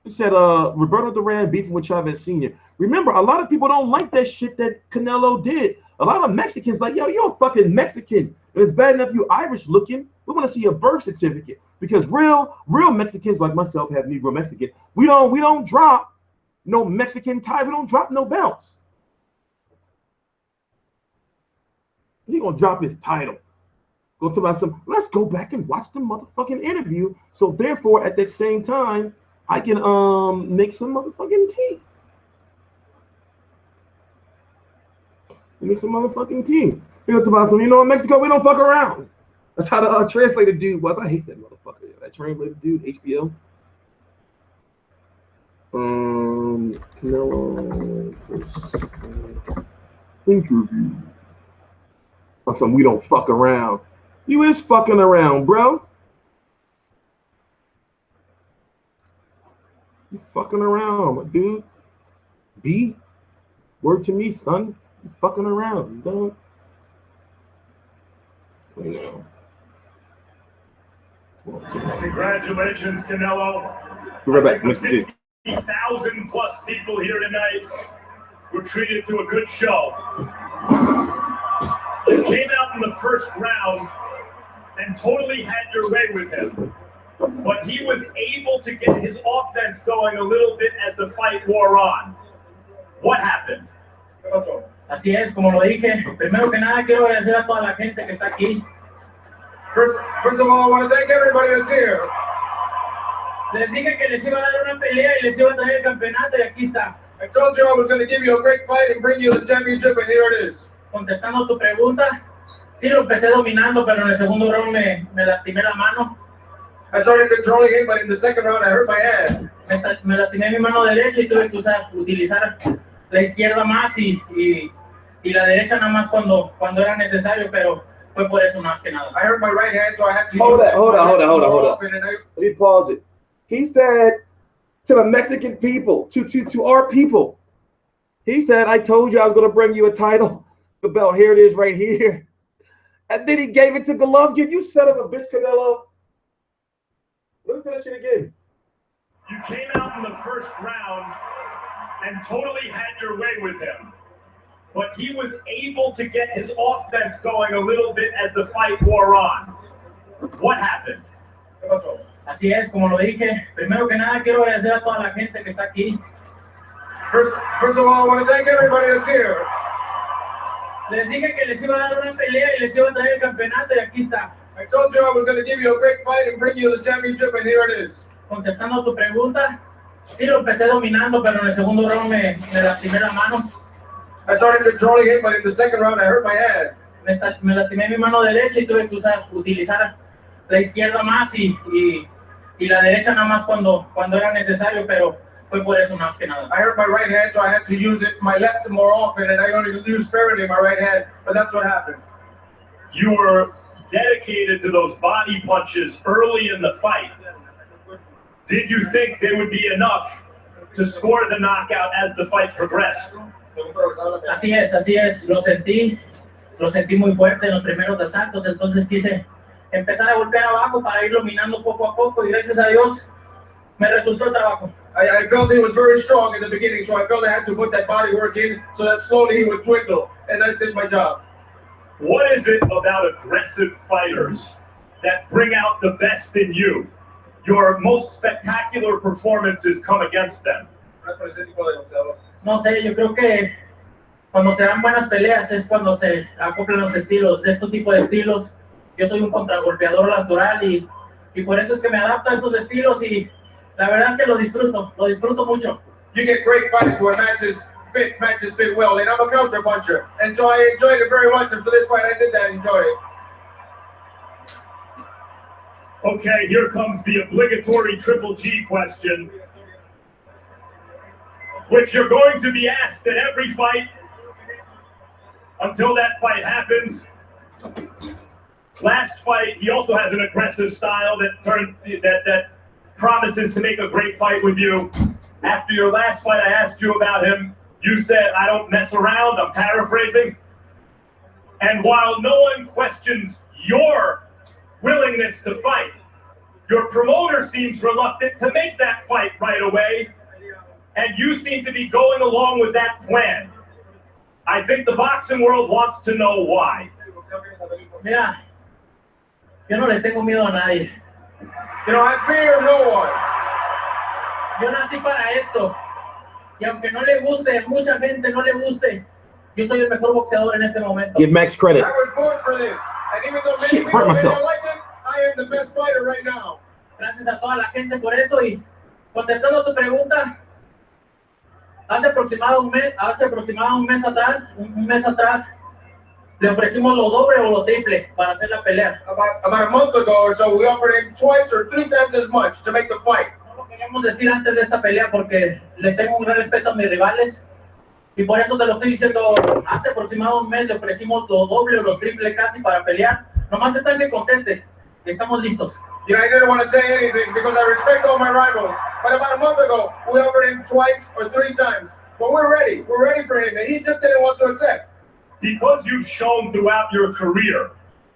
it said Roberto Duran beefing with Chavez Sr. Remember, a lot of people don't like that shit that Canelo did. A lot of Mexicans like, yo, you're a fucking Mexican. And it's bad enough you Irish looking. We want to see your birth certificate. Because real Mexicans like myself have Negro Mexican. We don't drop no Mexican tie. We don't drop no belts. He gonna drop his title. Go talk about some. Let's go back and watch the motherfucking interview. So therefore, at that same time, I can make some motherfucking tea. Make some motherfucking tea. We gonna talk about some. You know, in Mexico, we don't fuck around. That's how the translator dude was. I hate that motherfucker. That translator dude, HBO. Canelo interview. On some we don't fuck around. You is fucking around, bro. You fucking around, my dude. B, word to me, son. You fucking around, dog. You know. Congratulations, Canelo. Be right back, Mr. D. 50,000 plus people here tonight were treated to a good show. It came out in the first round and totally had your way with him. But he was able to get his offense going a little bit as the fight wore on. What happened? Así es, como lo dije, primero que nada quiero agradecer a toda la gente que está aquí. First of all, I want to thank everybody that's here. Les dije que les iba a dar una pelea y les iba a traer el campeonato y aquí está. I told you I was going to give you a great fight and bring you the championship, and here it is. Contestando tu pregunta, sí lo empecé dominando, pero en el segundo round me lastimé la mano. I started controlling him, but in the second round I hurt my hand. Me lastimé mi mano derecha y tuve que utilizar la izquierda más y la derecha nada más cuando era necesario, pero fue por eso más que nada. I hurt my right hand, so I had to Hold use on. Let me pause it. He said to the Mexican people, to our people, he said, I told you I was going to bring you a title. The belt, here it is right here. And then he gave it to Golokin. You son of a bitch, Canelo. Look at that shit again. You came out in the first round and totally had your way with him. But he was able to get his offense going a little bit as the fight wore on. What happened? Así es, como lo dije, primero que nada quiero agradecer a toda la gente que está aquí. First of all, I want to thank everybody that's here. Les dije que les iba a dar una pelea y les iba a traer el campeonato y aquí está. I told you I was going to give you a great fight and bring you the championship, and here it is. Contestando tu pregunta, sí lo empecé dominando, pero en el segundo round me lastimé la mano. I started controlling him, but in the second round I hurt my hand. Me lastimé mi mano derecha y tuve que utilizar la izquierda más y la derecha nada más cuando era necesario, pero fue por eso más que nada. I hurt my right hand, so I had to use my left more often, and I only use sparingly my right hand, but that's what happened. You were dedicated to those body punches early in the fight. Did you think they would be enough to score the knockout as the fight progressed? Así es, lo sentí muy fuerte en los primeros asaltos, entonces quise empezar a golpear abajo para ir dominando poco a poco y gracias a Dios me resultó el trabajo. I felt he was very strong in the beginning, so I felt I had to put that body work in so that slowly he would dwindle, and I did my job. What is it about aggressive fighters that bring out the best in you? Your most spectacular performances come against them. No sé, yo creo que cuando se dan buenas peleas es cuando se acoplan los estilos, de este tipo de estilos. Yo soy un contragolpeador natural y por eso es que me adapto a estos estilos y la verdad que lo disfruto mucho. You get great fights where matches fit well, and I'm a counter puncher, and so I enjoyed it very much, and for this fight I did that, enjoy it. Okay, here comes the obligatory Triple G question, which you're going to be asked at every fight until that fight happens. Last fight, he also has an aggressive style that promises to make a great fight with you. After your last fight, I asked you about him. You said, I don't mess around, I'm paraphrasing. And while no one questions your willingness to fight, your promoter seems reluctant to make that fight right away, and you seem to be going along with that plan. I think the boxing world wants to know why. Mira, yo no le tengo miedo a nadie. You know, I fear no one. Yo nací para esto. Y aunque no le guste, mucha gente no le guste, yo soy el mejor boxeador en este momento. Give Max credit. I was born for this, and even though many people may not like it, I am the best fighter right now. Gracias a toda la gente por eso y contestando tu pregunta, hace aproximado un mes atrás, le ofrecimos lo doble o lo triple para hacer la pelea. About a month ago or so, we offered him twice or three times as much to make the fight. No lo queríamos decir antes de esta pelea porque le tengo un gran respeto a mis rivales y por eso te lo estoy diciendo. Hace aproximado un mes le ofrecimos lo doble o lo triple casi para pelear. Nomás está en que conteste. Estamos listos. You know, I didn't want to say anything because I respect all my rivals. But about a month ago, we offered him twice or three times. But we're ready. We're ready for him, and he just didn't want to accept. Because you've shown throughout your career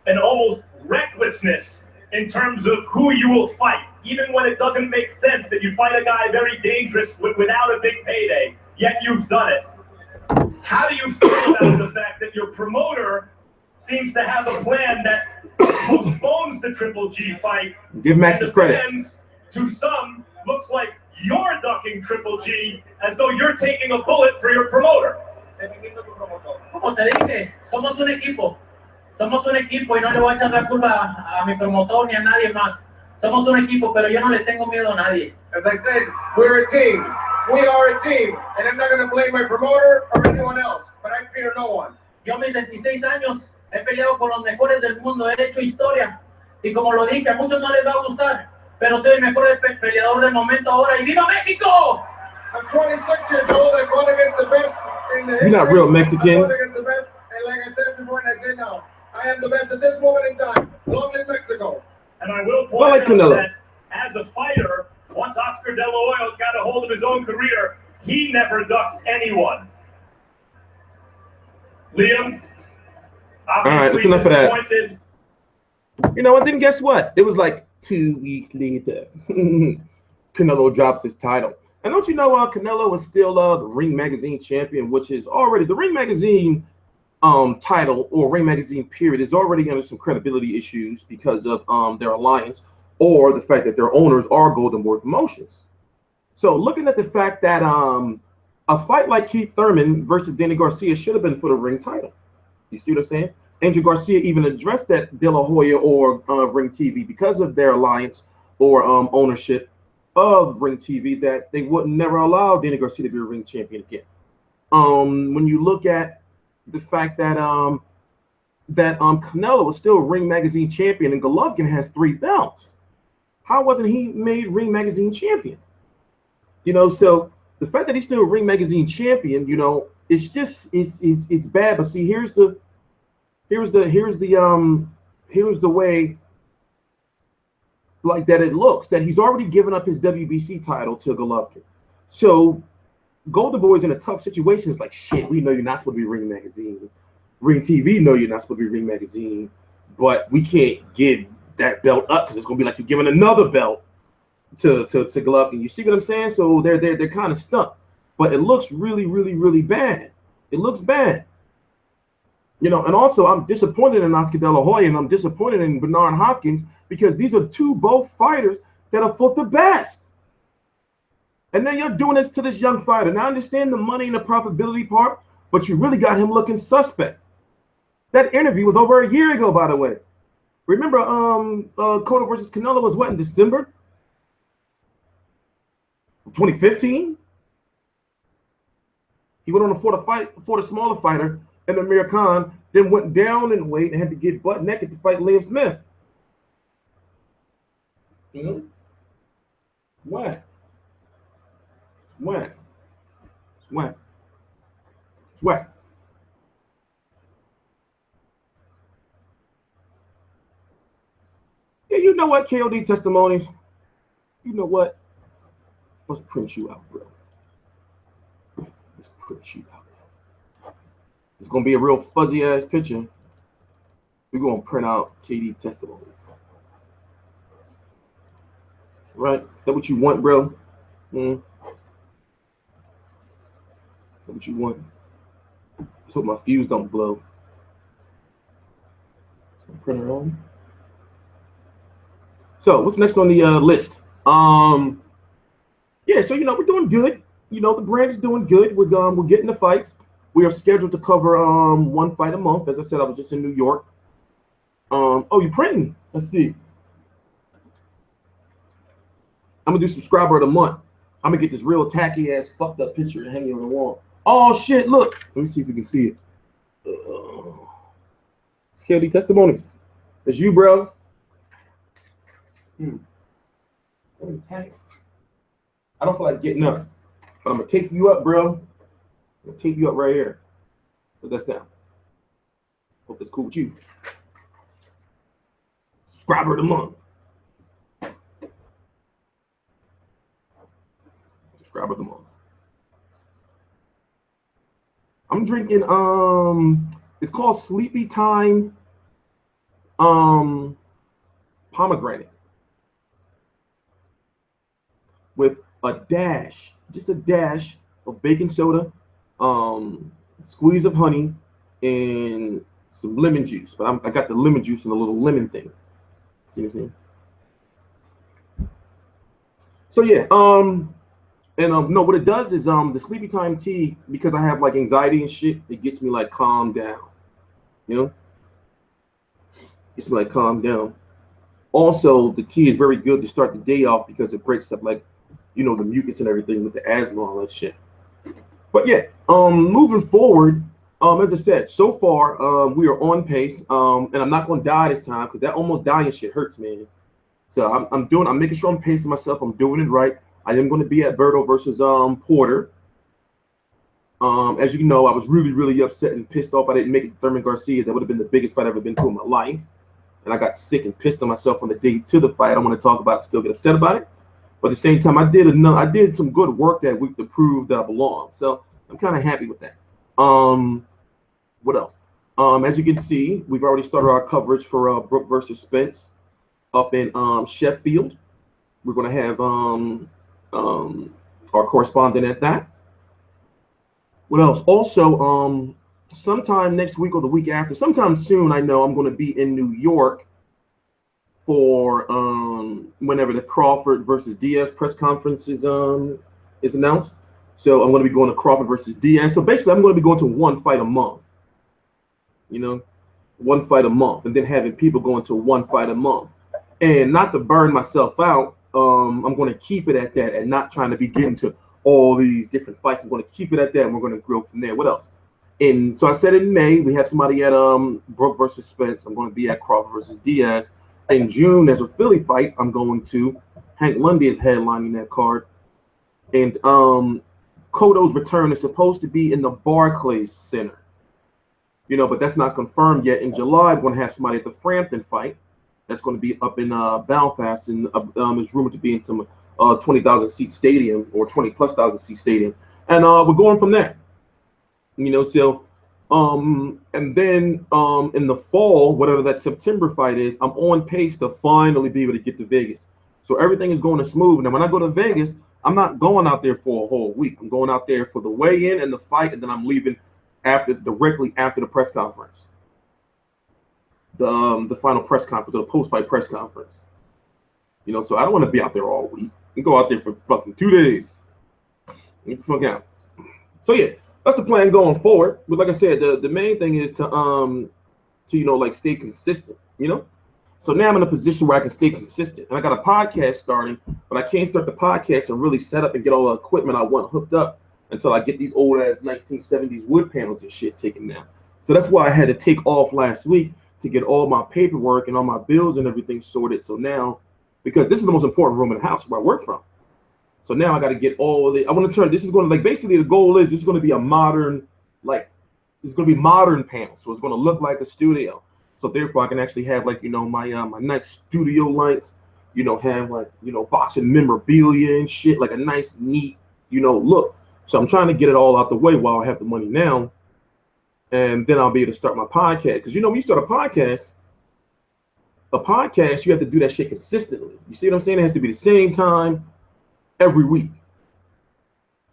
an almost recklessness in terms of who you will fight, even when it doesn't make sense that you fight a guy very dangerous without a big payday, yet you've done it. How do you feel about the fact that your promoter seems to have a plan that postpones the Triple G fight. Give Max his credit. Fans, to some, looks like you're ducking Triple G as though you're taking a bullet for your promoter. Como te dije, somos un equipo. Somos un equipo y no le voy a echar la culpa a mi promotor ni a nadie más. Somos un equipo, pero yo no le tengo miedo a nadie. As I said, we're a team. We are a team, and I'm not going to blame my promoter or anyone else, but I fear no one. Yo a mis 26 años he peleado con los mejores del mundo, he hecho historia. Y como lo dije, a muchos no les va a gustar, pero soy el mejor peleador del momento ahora. ¡Y viva México! I'm 26 years old. I fought against the best in the history. You're not real Mexican. I fought against the best, and like I said before, and I say now, I am the best at this moment in time. Long live Mexico. And I will point out that as a fighter, once Oscar De La Hoya got a hold of his own career, he never ducked anyone. Liam, all right, that's enough of that. You know what? Then guess what? It was like 2 weeks later. Canelo drops his title. And don't you know Canelo is still the Ring Magazine champion, which is already the Ring Magazine title or Ring Magazine period is already under some credibility issues because of their alliance or the fact that their owners are Golden Boy Promotions. So looking at the fact that a fight like Keith Thurman versus Danny Garcia should have been for the Ring title. You see what I'm saying? Angel Garcia even addressed that De La Hoya or Ring TV because of their alliance or ownership of Ring TV that they would never allow Danny Garcia to be a Ring champion again. When you look at the fact that Canelo is still Ring Magazine champion and Golovkin has 3 belts, how wasn't he made Ring Magazine champion? You know, so the fact that he's still Ring Magazine champion, you know, it's just it's bad. But see, here's the way like that it looks that he's already given up his WBC title to Golovkin. So Golden Boy's in a tough situation. It's like, shit, we know you're not supposed to be Ring Magazine. Ring TV know you're not supposed to be Ring Magazine, but we can't give that belt up because it's gonna be like you're giving another belt to Golovkin. You see what I'm saying? So they're kind of stuck. But it looks really, really, really bad. It looks bad. You know, and also I'm disappointed in Oscar De La Hoya and I'm disappointed in Bernard Hopkins because these are both fighters that are for the best. And then you're doing this to this young fighter. Now I understand the money and the profitability part, but you really got him looking suspect. That interview was over a year ago, by the way. Remember, Cotto versus Canelo was what, in December of 2015? He went on to fought a smaller fighter, and Amir Khan, then went down in weight and had to get butt naked to fight Liam Smith. Mm-hmm. Whack. Whack. It's whack. It's whack. Yeah, you know what, KOD testimonies? You know what? Let's print you out, bro. Let's print you out. It's gonna be a real fuzzy ass picture. We're gonna print out KD testimonies. Right? Is that what you want, bro? Is that what you want? Let's hope my fuse don't blow. So print it on. So what's next on the list? Yeah, so you know we're doing good. You know the brand is doing good. We're getting the fights. We are scheduled to cover one fight a month. As I said, I was just in New York. Oh, you printing? Let's see. I'm gonna do subscriber of the month. I'm gonna get this real tacky ass fucked up picture and hang it on the wall. Oh shit! Look. Let me see if you can see it. It's KD testimonies. It's you, bro. I don't feel like getting up, but I'm gonna take you up, bro. I'm gonna take you up right here. What does that sound? Hope that's cool with you. Subscriber of the month. Subscriber of the month. I'm drinking it's called Sleepy Time pomegranate with a dash, just a dash of baking soda, squeeze of honey, and some lemon juice, but I got the lemon juice and a little lemon thing. See what I'm saying? So yeah, no, what it does is the sleepy time tea, because I have like anxiety and shit, it gets me like calm down. You know? Gets me like calm down. Also, the tea is very good to start the day off because it breaks up like, you know, the mucus and everything with the asthma and all that shit. But yeah, moving forward, as I said, so far we are on pace, and I'm not going to die this time because that almost dying shit hurts, man. So I'm making sure I'm pacing myself. I'm doing it right. I am going to be at Berto versus Porter. As you know, I was really, really upset and pissed off I didn't make it to Thurman Garcia. That would have been the biggest fight I've ever been to in my life. And I got sick and pissed on myself on the day to the fight. I don't want to talk about it, still get upset about it. But at the same time, I did some good work that week to prove that I belong. So I'm kind of happy with that. What else? As you can see, we've already started our coverage for Brook versus Spence up in Sheffield. We're going to have our correspondent at that. What else? Also, sometime next week or the week after, sometime soon, I know I'm going to be in New York for whenever the Crawford versus Diaz press conference is announced. So I'm going to be going to Crawford versus Diaz. So basically, I'm going to be going to one fight a month. You know, one fight a month, and then having people going to one fight a month. And not to burn myself out, I'm going to keep it at that and not trying to be getting to all these different fights. I'm going to keep it at that, and we're going to grow from there. What else? And so I said in May, we have somebody at Brook versus Spence. I'm going to be at Crawford versus Diaz. In June, there's a Philly fight I'm going to. Hank Lundy is headlining that card. And Cotto's return is supposed to be in the Barclays Center. You know, but that's not confirmed yet. In July, we're going to have somebody at the Frampton fight. That's going to be up in Belfast, and it's rumored to be in some 20,000 seat stadium or 20,000+ seat stadium. And we're going from there. You know, so and then in the fall, whatever that September fight is, I'm on pace to finally be able to get to Vegas. So everything is going smooth. Now, when I go to Vegas, I'm not going out there for a whole week. I'm going out there for the weigh-in and the fight, and then I'm leaving directly after the press conference. The final press conference, or the post-fight press conference. You know, so I don't want to be out there all week. You go out there for fucking 2 days. Get the fuck out. So yeah, that's the plan going forward. But like I said, the main thing is to you know, like, stay consistent, you know? So now I'm in a position where I can stay consistent. And I got a podcast starting, but I can't start the podcast and really set up and get all the equipment I want hooked up until I get these old ass 1970s wood panels and shit taken down. So that's why I had to take off last week to get all my paperwork and all my bills and everything sorted. So now, because this is the most important room in the house where I work from. So now I got to get all of it. I want to turn, this is going to, like, basically the goal is this is going to be a modern, like, it's going to be modern panels. So it's going to look like a studio. So therefore I can actually have, like, you know, my my nice studio lights, you know, have, like, you know, boxing memorabilia and shit, like a nice, neat, you know, look. So I'm trying to get it all out the way while I have the money now. And then I'll be able to start my podcast. Because, you know, when you start a podcast, you have to do that shit consistently. You see what I'm saying? It has to be the same time every week.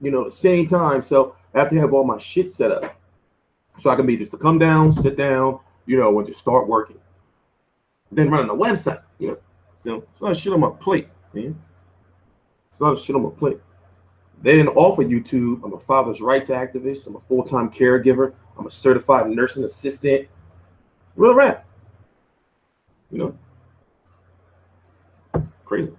You know, the same time. So I have to have all my shit set up. So I can be just to come down, sit down, you know, and just start working. Then running a website, you know. So it's a lot of shit on my plate, man. It's a lot of shit on my plate. Then off of YouTube, I'm a father's rights activist. I'm a full-time caregiver. I'm a certified nursing assistant. Real rap. You know? Crazy.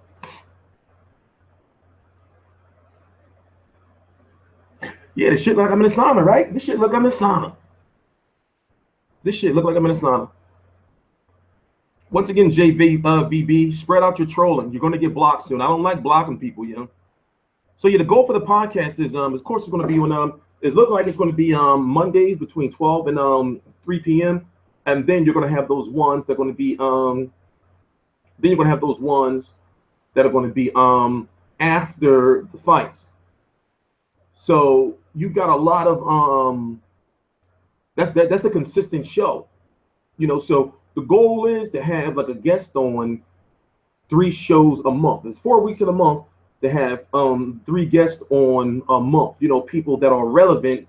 Yeah, this shit like I'm in a sauna, right? This shit look like I'm in a sauna. This shit look like I'm in a sauna. Once again, JVB, spread out your trolling. You're going to get blocked soon. I don't like blocking people, you know? So yeah, the goal for the podcast is, of course, it's going to be on, it looks like it's going to be Mondays between 12 and 3 p.m. And then you're going to have those ones that are going to be, then you're going to have those ones that are going to be after the fights. So you got a lot of, that's a consistent show, you know. So the goal is to have like a guest on 3 shows a month. It's 4 weeks in a month to have 3 guests on a month, you know, people that are relevant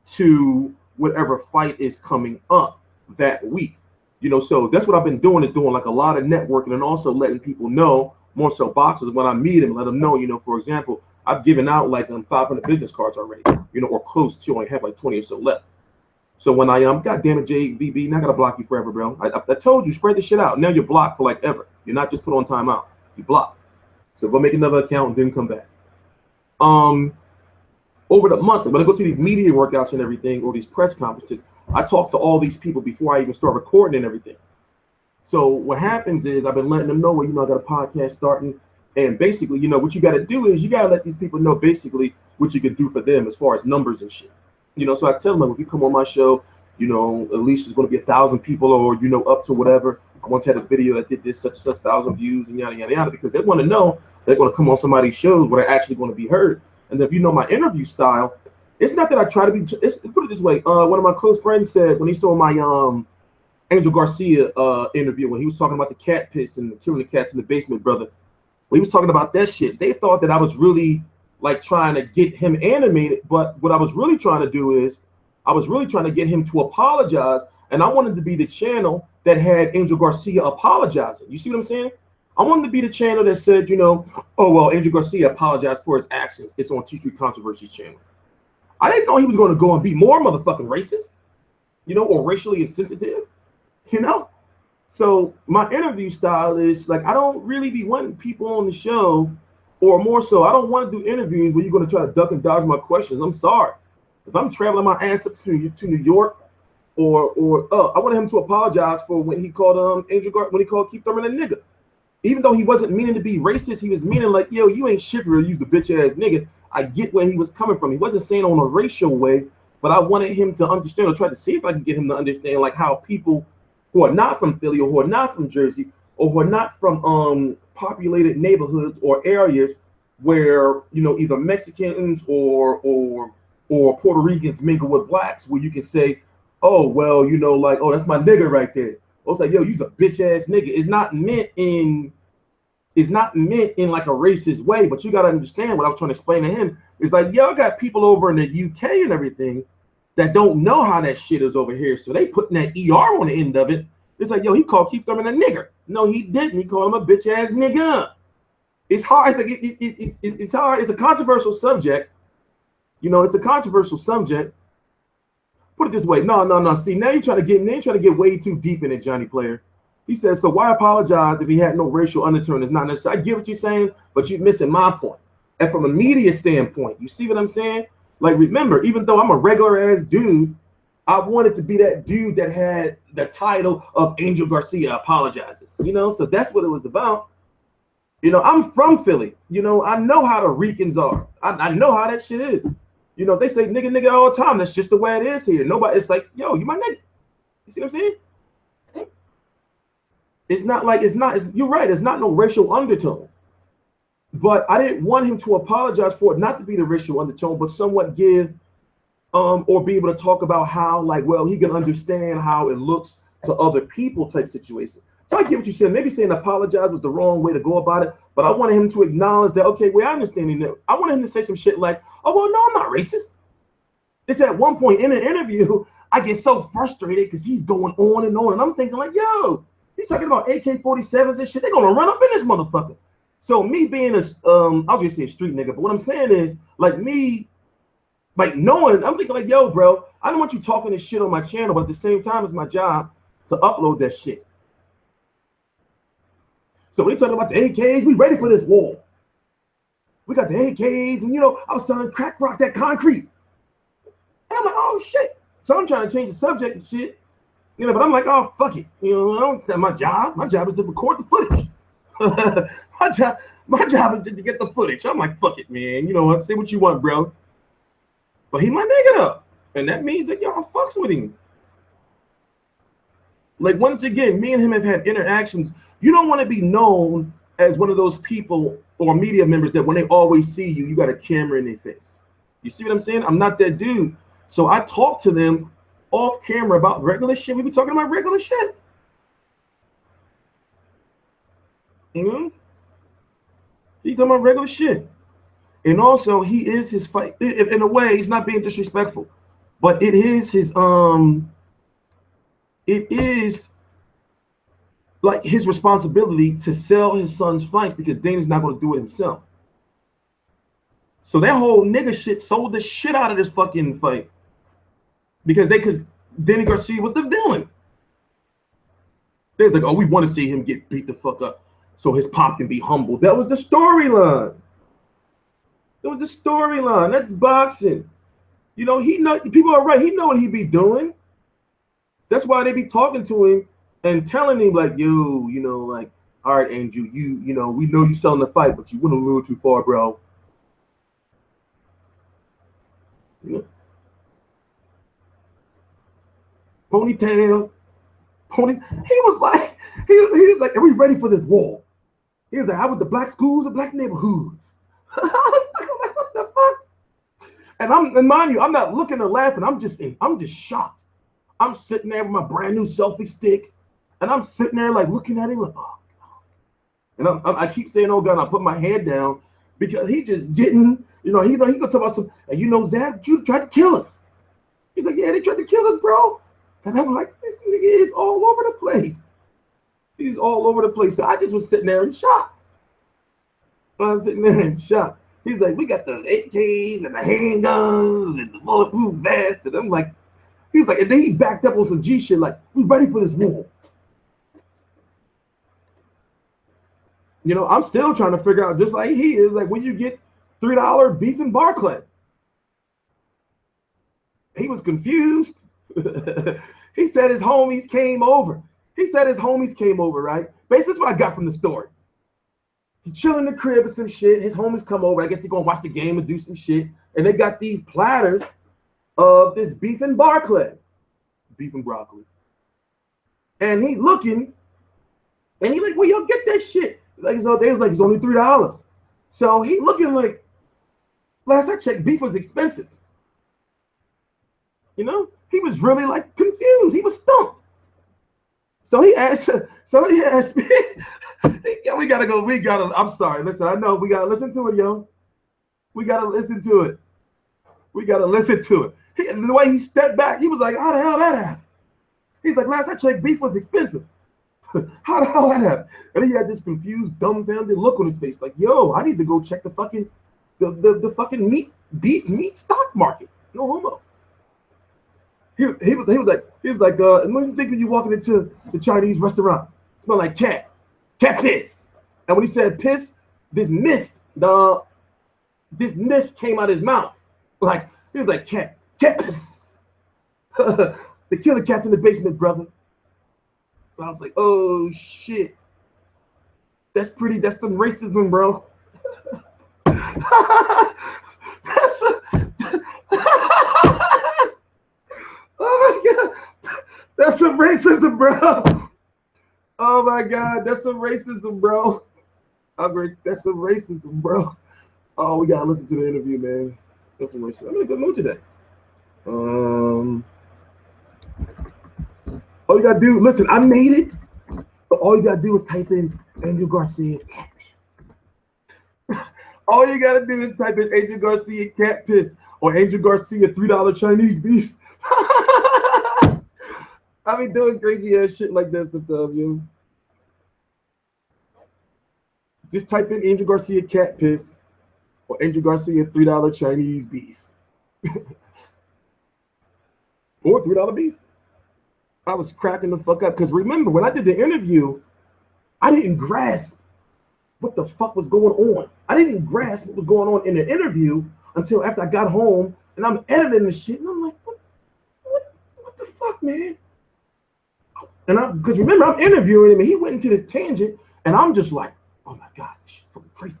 to whatever fight is coming up. that week. You know, so that's what I've been doing, is doing like a lot of networking and also letting people know, more so boxers, when I meet them, let them know, you know, for example, I've given out like 500 business cards already, you know, or close to. I have like 20 or so left. So when I God damn it, JVB, not gonna block you forever, bro. I told you, spread the shit out. Now you're blocked for like ever. You're not just put on timeout. You blocked. So go make another account and then come back. Over the months, when I go to these media workouts and everything, or these press conferences, I talk to all these people before I even start recording and everything. So what happens is I've been letting them know, well, you know, I got a podcast starting, and basically, you know, what you got to do is you got to let these people know basically what you can do for them as far as numbers and shit. You know, so I tell them, if you come on my show, you know, at least there's going to be 1,000 people, or, you know, up to whatever. I once had a video that did this, such and such 1,000 views and yada, yada, yada, because they want to know they're going to come on somebody's shows where they're actually going to be heard. And if you know my interview style, it's not that I try to be, put it this way. One of my close friends said when he saw my Angel Garcia interview, when he was talking about the cat piss and killing the cats in the basement, brother, when he was talking about that shit, they thought that I was really like trying to get him animated. But what I was really trying to do is I was really trying to get him to apologize. And I wanted to be the channel that had Angel Garcia apologizing. You see what I'm saying? I wanted to be the channel that said, you know, oh, well, Angel Garcia apologized for his actions. It's on TstreeT Controversies channel. I didn't know he was going to go and be more motherfucking racist, you know, or racially insensitive, you know? So my interview style is like, I don't really be wanting people on the show, or more so, I don't want to do interviews where you're going to try to duck and dodge my questions. I'm sorry. If I'm traveling my ass up to New York, or I wanted him to apologize for when he called when he called Keith Thurman a nigga. Even though he wasn't meaning to be racist, he was meaning like, yo, you ain't shit for you, the bitch ass nigga. I get where he was coming from. He wasn't saying on a racial way, but I wanted him to understand, or try to see if I could get him to understand like how people who are not from Philly, or who are not from Jersey, or who are not from populated neighborhoods or areas where, you know, either Mexicans or Puerto Ricans mingle with blacks, where you can say, oh, well, you know, like, oh, that's my nigga right there. I was like, yo, you's a bitch ass nigga. It's not meant in like a racist way, but you gotta understand what I was trying to explain to him. It's like, yo, I got people over in the UK and everything that don't know how that shit is over here. So they putting that ER on the end of it. It's like, yo, he called Keith Thurman a nigger. No, he didn't. He called him a bitch ass nigga. It's hard. It's hard. It's a controversial subject. You know, it's a controversial subject. Put it this way. No. See, now you're trying to get way too deep in it, Johnny Player. He says, so why apologize if he had no racial undertone? It's not necessary. I get what you're saying, but you're missing my point. And from a media standpoint, you see what I'm saying? Like, remember, even though I'm a regular ass dude, I wanted to be that dude that had the title of Angel Garcia apologizes. You know, so that's what it was about. You know, I'm from Philly. You know, I know how the Ricans are. I know how that shit is. You know, they say nigga all the time. That's just the way it is here. Nobody, it's like, yo, you my nigga. You see what I'm saying? It's not like, you're right, it's not no racial undertone. But I didn't want him to apologize for it, not to be the racial undertone, but somewhat give or be able to talk about how, like, well, he can understand how it looks to other people type situation. So I get what you said. Maybe saying apologize was the wrong way to go about it, but I wanted him to acknowledge that, okay, well, I understand that. I wanted him to say some shit like, oh, well, no, I'm not racist. It's at one point in an interview, I get so frustrated because he's going on, and I'm thinking like, yo, he's talking about AK-47s and shit. They're gonna run up in this motherfucker. So me being I was gonna say a street nigga, but what I'm saying is, like, me, like, knowing, I'm thinking like, yo, bro, I don't want you talking this shit on my channel, but at the same time, it's my job to upload that shit. So when they talking about the AKs, we ready for this war. We got the AKs, and, you know, I was selling crack rock, that concrete. And I'm like, oh shit. So I'm trying to change the subject and shit. You know, but I'm like, oh, fuck it. You know, that's my job. My job is to record the footage. my job is to get the footage. I'm like, fuck it, man. You know what? Say what you want, bro. But he my nigga up. And that means that y'all fucks with him. Like, once again, me and him have had interactions. You don't want to be known as one of those people or media members that when they always see you, you got a camera in their face. You see what I'm saying? I'm not that dude. So I talk to them off camera about regular shit. We be talking about regular shit. You know? He talking about regular shit. And also, he is his fight. In a way, he's not being disrespectful. But it is his it is like his responsibility to sell his son's fights because Dana's not going to do it himself. So that whole nigga shit sold the shit out of this fucking fight because Danny Garcia was the villain. There's like, oh, we want to see him get beat the fuck up so his pop can be humbled. That was the storyline. That was the storyline. That's boxing. You know, people are right. He know what he be doing. That's why they be talking to him and telling him like, yo, you know, like, all right, Angel, you know, we know you selling the fight, but you went a little too far, bro. You know? Ponytail. He was like, are we ready for this war? He was like, how about the black schools and black neighborhoods? I was like, what the fuck? And mind you, I'm not looking or laughing. I'm just shocked. I'm sitting there with my brand new selfie stick, and I'm sitting there like looking at him like, oh God. And I keep saying, oh God, and I put my head down because he just getting, you know, he gonna talk about some, and you know, Zach, Judah tried to kill us. He's like, yeah, they tried to kill us, bro. And I'm like, this nigga is all over the place. He's all over the place. So I just was sitting there in shock. I was sitting there in shock. He's like, we got the AKs and the handguns and the bulletproof vest. And I'm like, he was like, and then he backed up on some G shit like, we ready for this war. You know, I'm still trying to figure out, just like he is, like when you get $3 beef and Barclay. He was confused. He said his homies came over. Right? Basically, that's what I got from the story. He chilling in the crib or some shit. His homies come over. I guess he's gonna watch the game and do some shit. And they got these platters of this beef and Barclay. Beef and broccoli. And he looking, and he like, well, yo, get that shit. Like, so they was like, it's only $3. So he looking like, last I checked, beef was expensive. You know, he was really like confused. He was stumped. So he asked me, yo, we gotta go. I'm sorry. Listen, I know we gotta listen to it, yo. We gotta listen to it. And the way he stepped back, he was like, how the hell that happened? He's like, last I checked, beef was expensive. How the hell that happened? And then he had this confused, dumbfounded look on his face, like, yo, I need to go check the fucking the fucking beef meat stock market. No homo. He was like, and what do you think when you walking into the Chinese restaurant? It smell like cat piss. And when he said piss, this mist came out of his mouth. Like, he was like, cat piss. The killer cat's in the basement, brother. And I was like, oh shit. That's some racism, bro. Oh my God, that's some racism, bro. Oh my God, that's some racism, bro. That's some racism, bro. Oh, we gotta listen to the interview, man. That's some racism. I'm in a good mood today. All you gotta do, listen, I made it. So all you gotta do is type in Angel Garcia cat piss. All you gotta do is type in Angel Garcia cat piss or Angel Garcia $3 Chinese beef. I be doing crazy ass shit like that sometimes, yo. Just type in Angel Garcia cat piss or Angel Garcia $3 Chinese beef. Or $3 beef. I was cracking the fuck up because remember, when I did the interview, I didn't grasp what the fuck was going on. I didn't grasp what was going on in the interview until after I got home and I'm editing the shit and I'm like, what the fuck, man? And because remember, I'm interviewing him and he went into this tangent and I'm just like, oh my God, this shit's fucking crazy.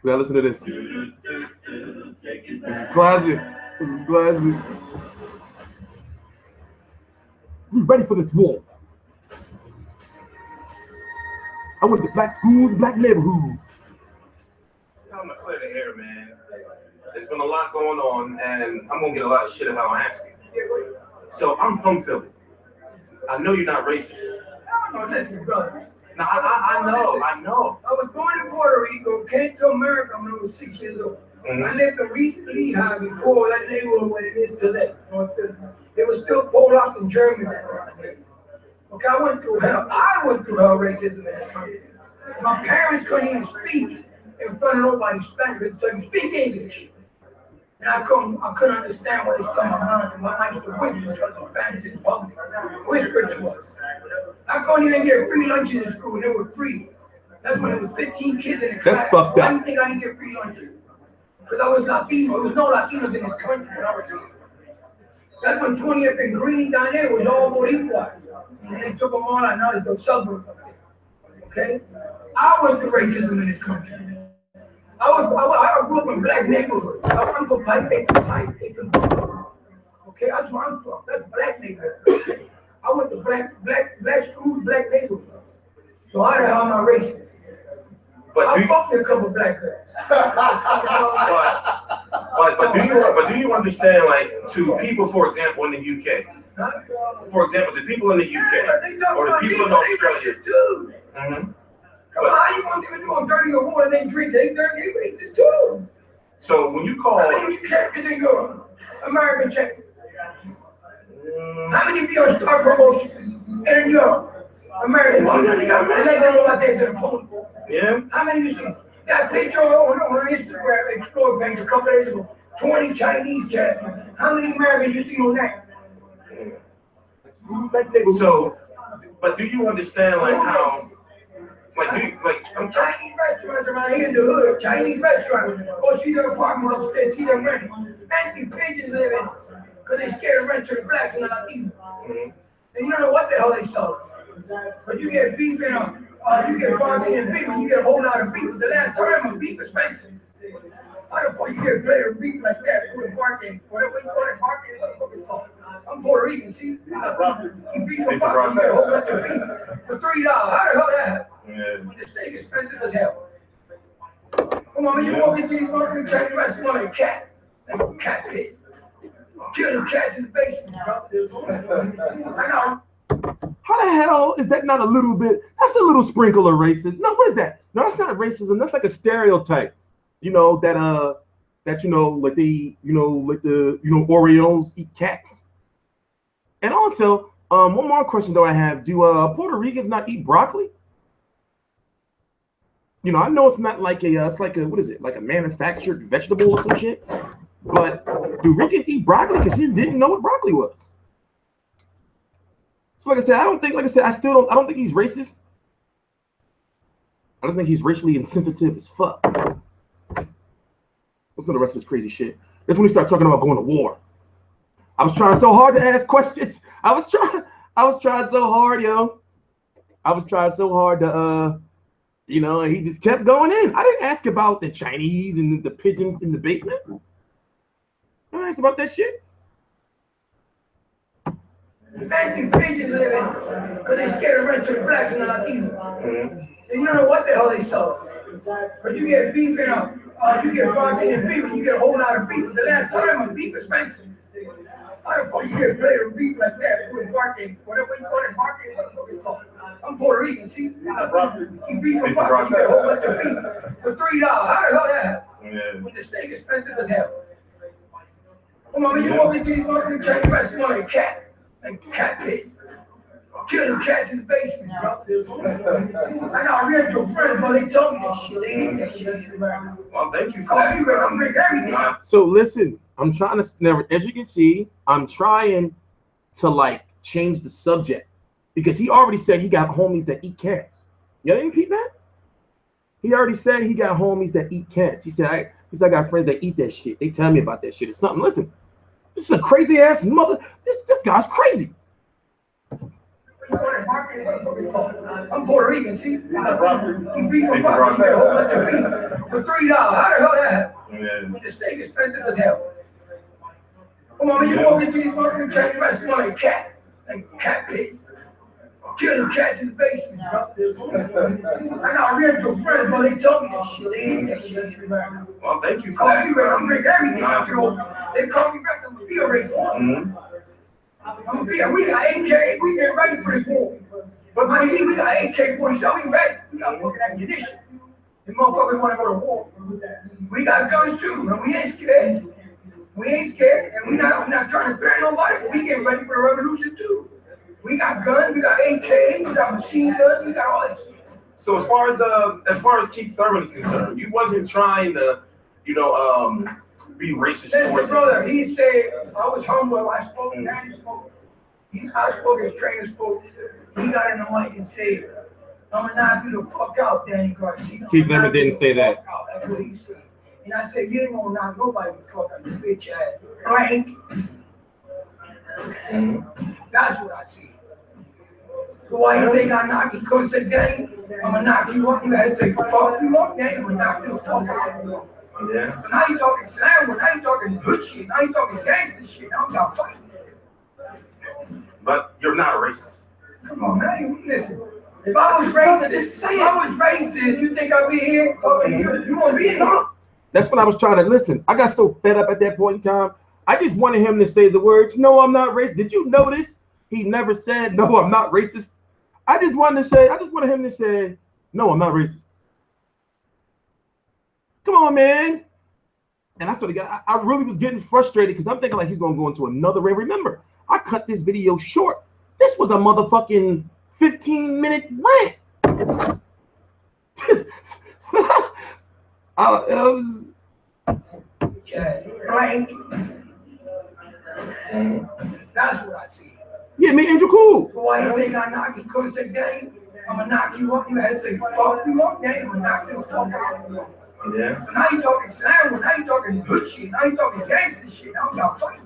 We gotta listen to this. This is classic. We ready for this war. I went to black schools, black neighborhoods. It's time to clear the air, man. There's been a lot going on, and I'm gonna get a lot of shit if I don't ask you. So I'm from Philly. I know you're not racist. No, listen, brother. No, I know. I was born in Puerto Rico, came to America when I was 6 years old. I lived in recent Lehigh before that neighborhood where it is today. There was still Polacks in Germany. Okay, I went through hell. Racism in this country. My parents couldn't even speak in front of nobody Spanish. So you speak English. And I couldn't understand what was coming around. And I used to whisper because of Spanish in public. Whisper to us. I couldn't even get free lunches in school. They were free. That's when there was 15 kids in the class. That's fucked Why up. do you think I didn't get free lunches? Because I was Latino. There was no Latinos in this country when I was here. That's when 20th and Green down there was all Boricuas. And they took them all out. Now it's the suburbs up there. Okay? I went through racism in this country. I grew up in black neighborhood. I went for pipe, they for pipe, they for okay, that's where I'm from. That's black neighborhood. I went to black schools, black neighborhoods. So how the hell am I racist? I fucked a couple black girls. but do you understand, like, to people, for example, in the UK? For example, to people in the UK or the people in Australia. Mm-hmm. Come on, how you gonna give it to them dirty or water and then drink? They dirty, they racist too. So when you call, how many champions in Europe? American champions. How many people on Star Promotion in Europe? American champions. And they don't know what they're supposed to. Yeah. How many you see? That picture on Instagram, Explore page a couple days ago. 20 Chinese champions. How many Americans you see on that? So, but do you understand, like, how? I'm Chinese restaurants around here in the hood, Chinese restaurants. Go see their apartment upstairs, see their rent. Empty pigeons live in because they scared to rent to the blacks and the Latinos. And you don't know what the hell they sell. But you get beef in them, you get barbecue and beef, and you get a whole lot of beef. The last time beef is expensive. How the fuck you get a plate of beef like that with barking? Whatever you call it, barking, what the fuck is called? I'm Puerto Rican, see? You beef for $5, you get a whole bunch of beef for $3. How the hell that happen? When the steak is expensive as hell. Come on, man, you walk into these motherfucking Chinese restaurants like a cat. Like a cat pits. Kill the cats in the basement, bro. I know. How the hell is that not a little bit? That's a little sprinkle of racism. No, what is that? No, that's not racism. That's like a stereotype. You know that like the Orientals eat cats. And also, one more question though I have: do Puerto Ricans not eat broccoli? You know, I know it's not like it's like what is it? Like a manufactured vegetable or some shit. But do Ricans eat broccoli? Because he didn't know what broccoli was. So like I said, I don't think he's racist. I just think he's racially insensitive as fuck. What's the rest of this crazy shit? That's when we start talking about going to war. I was trying so hard to ask questions. I was trying so hard, yo. I was trying so hard to he just kept going in. I didn't ask about the Chinese and the pigeons in the basement. I didn't ask about that shit. Empty pigeons live in because they scared to rent to the blacks and the Latinos. And you don't know what the hell they sell. But you get beef in them. You get barbecue and beef, and you get a whole lot of beef. The last time beef is expensive. How the fuck you get a plate of beef like that with barking? Whatever you call it, barking, what the fuck is called? I'm Puerto Rican, see? You beef for barking, you get a whole bunch of beef for $3. How the hell that happen? When the steak is expensive as hell. Come on, man, you walk into these motherfucking Chinese restaurants like a cat. Like cat pits. Kill the cats in the basement, bro. I got real to a friend, but they told me that shit. They ain't that shit. Well, thank you for Call that. me, bro. I'm drink everything. So listen, I'm trying to, as you can see, I'm trying to like change the subject because he already said he got homies that eat cats. Y'all didn't repeat that? He already said he got homies that eat cats. He said, I got friends that eat that shit. They tell me about that shit. It's something. Listen, this is a crazy ass mother. This guy's crazy. I'm Puerto Rican, see? You beef for barking, you get a whole bunch of beef for $3. How the hell that happen? When the steak is expensive as hell. Come on, man, you walk into these motherfucking Chinese restaurants like a cat. Like cat pits. Kill the cats in the basement, bro. I got real to a friend, but they told me that shit. They ain't that shit. Well, thank you for Call that. me, bro. I'm drink everything. They call me back. I'm a beer racist. I'm a beer. We got AK. We get ready for this war. But my team, we got AK-47. We ready. We got fucking ammunition. The motherfuckers want to go to war. We got guns too, and we ain't scared. We ain't scared, and we're not trying to threaten nobody, but we getting ready for the revolution too. We got guns, we got AKs, we got machine guns, we got all this shit. So as far as Keith Thurman is concerned, you wasn't trying to, be racist Listen, towards brother, he said, I was humble, I spoke, Daddy spoke. I spoke, his trainer spoke. He got in the mic and said, I'm gonna knock you the fuck out, Danny Garcia. Keith Thurman didn't say that. That's what he said. And I said, you ain't gonna knock nobody the fuck out, you bitch ass. Right? That's what I said. So why you say not knock? He couldn't say, Danny, I'm gonna knock you up. You had to say, fuck you up, Danny, I'm gonna knock you the fuck out. Yeah. So now you talking slang, now you talking good shit, now you talking gangster shit. I'm about fighting. But you're not a racist. Come on, man. Listen. If I was racist, you think I'd be here talking to you? You won't be here. That's when I was trying to listen. I got so fed up at that point in time. I just wanted him to say the words, no, I'm not racist. Did you notice? He never said, no, I'm not racist. I just wanted him to say, no, I'm not racist. Come on, man. And I really was getting frustrated because I'm thinking like he's going to go into another rant. Remember, I cut this video short. This was a motherfucking 15-minute rant. Right? That's what I see. Yeah, me and you cool. So why you say not knock? He couldn't say, Danny, I'm gonna knock you up. You had to say, fuck you up, Danny, I'm gonna knock you the fuck out. Yeah. So now you talking slang, now you talking good shit, now you talking gangster shit. I'm about fighting.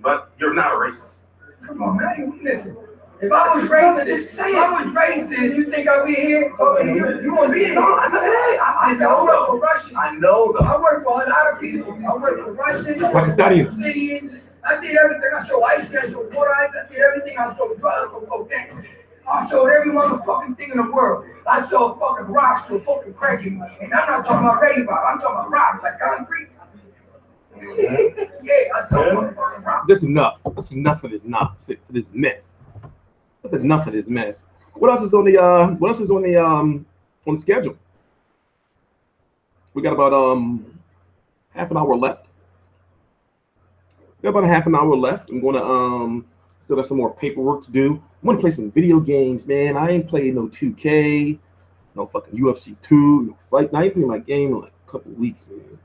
But you're not a racist. Come on, man. Listen. If I was racist, you think I'd be here talking to you? You won't be here. No, I work for Russians. I know though. I work for a lot of people. I work for Russians. Pakistanians. I did everything. I sold ice cream, I sold water ice, I did everything. I sold drugs, I sold cocaine. I sold every motherfucking thing in the world. I sold fucking rocks to a fucking crackhead. And I'm not talking about radio, I'm talking about rocks like concrete. Yeah, I sold motherfucking rocks. That's enough. That's enough of this nonsense, this mess. That's enough of this mess. What else is on the on the schedule? We got about half an hour left. We got about a half an hour left. I'm gonna still got some more paperwork to do. I'm gonna play some video games, man. I ain't playing no 2K, no fucking UFC 2, no fight. I ain't playing my game in like a couple weeks, man.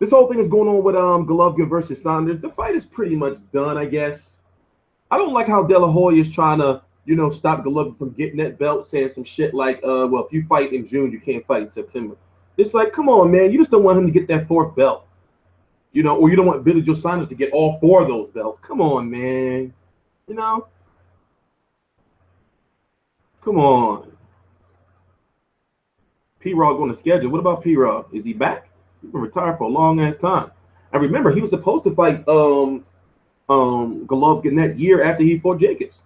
This whole thing is going on with Golokin versus Saunders. The fight is pretty much done, I guess. I don't like how De La Hoya is trying to, stop Golokin from getting that belt, saying some shit like, well, if you fight in June, you can't fight in September. It's like, come on, man. You just don't want him to get that fourth belt. Or you don't want Billy Joe Saunders to get all four of those belts. Come on, man. Come on. P-Rod on the schedule. What about P-Rod? Is he back? He's been retired for a long ass time. I remember he was supposed to fight Golovkin that year after he fought Jacobs.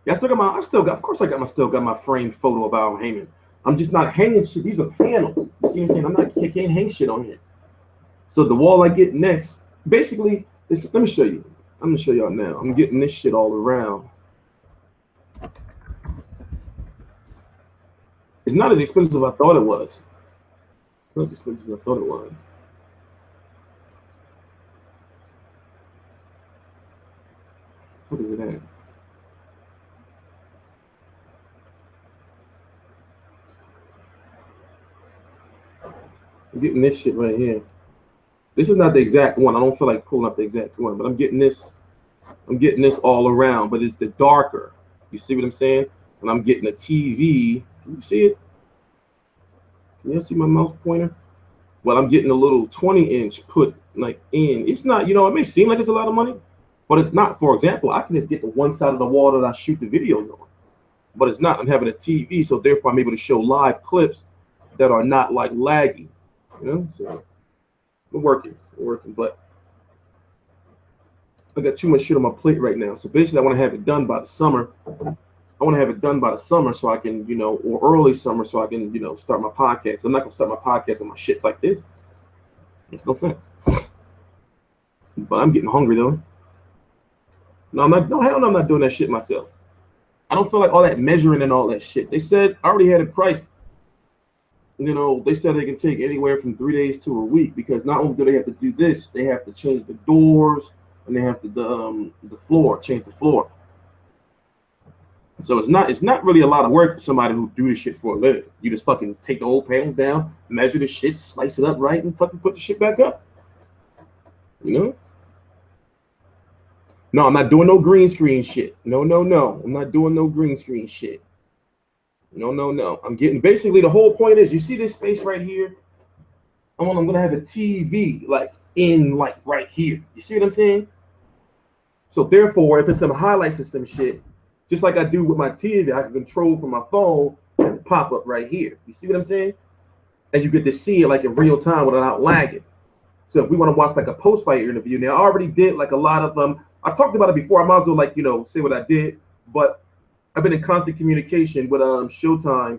Yeah, I still got my framed photo of Al Heyman. I'm just not hanging shit. These are panels. You see what I'm saying? I can't hang shit on here. So the wall I get next, basically, let me show you. I'm gonna show y'all now. I'm getting this shit all around. It's not as expensive as I thought it was. It's not as expensive as I thought it was. What is it at? I'm getting this shit right here. This is not the exact one. I don't feel like pulling up the exact one, but I'm getting this. I'm getting this all around, but it's the darker. You see what I'm saying? And I'm getting a TV. Can you see it? Can you see my mouse pointer? Well, I'm getting a little 20-inch put like in. It's not, it may seem like it's a lot of money, but it's not. For example, I can just get the one side of the wall that I shoot the videos on, but it's not. I'm having a TV, so therefore I'm able to show live clips that are not like laggy. So we're working, but I got too much shit on my plate right now. So basically, I want to have it done by the summer. So I can, or early summer, so I can, start my podcast. I'm not gonna start my podcast with my shits like this. Makes no sense. But I'm getting hungry though. No, I'm not. No, hell no, I'm not doing that shit myself. I don't feel like all that measuring and all that shit. They said I already had it priced. You know, they said they can take anywhere from 3 days to a week because not only do they have to do this, they have to change the doors and they have to the floor, change the floor. So it's not really a lot of work for somebody who do this shit for a living. You just fucking take the old panels down, measure the shit, slice it up right, and fucking put the shit back up. You know? No, I'm not doing no green screen shit. No. I'm not doing no green screen shit. No. I'm getting basically the whole point is you see this space right here? I'm gonna have a TV like right here. You see what I'm saying? So therefore, if it's some highlights or some shit, just like I do with my TV, I can control from my phone and pop up right here. You see what I'm saying? And you get to see it like in real time without lagging. So if we want to watch like a post-fight interview, now I already did like a lot of I talked about it before. I might as well like say what I did, but I've been in constant communication with Showtime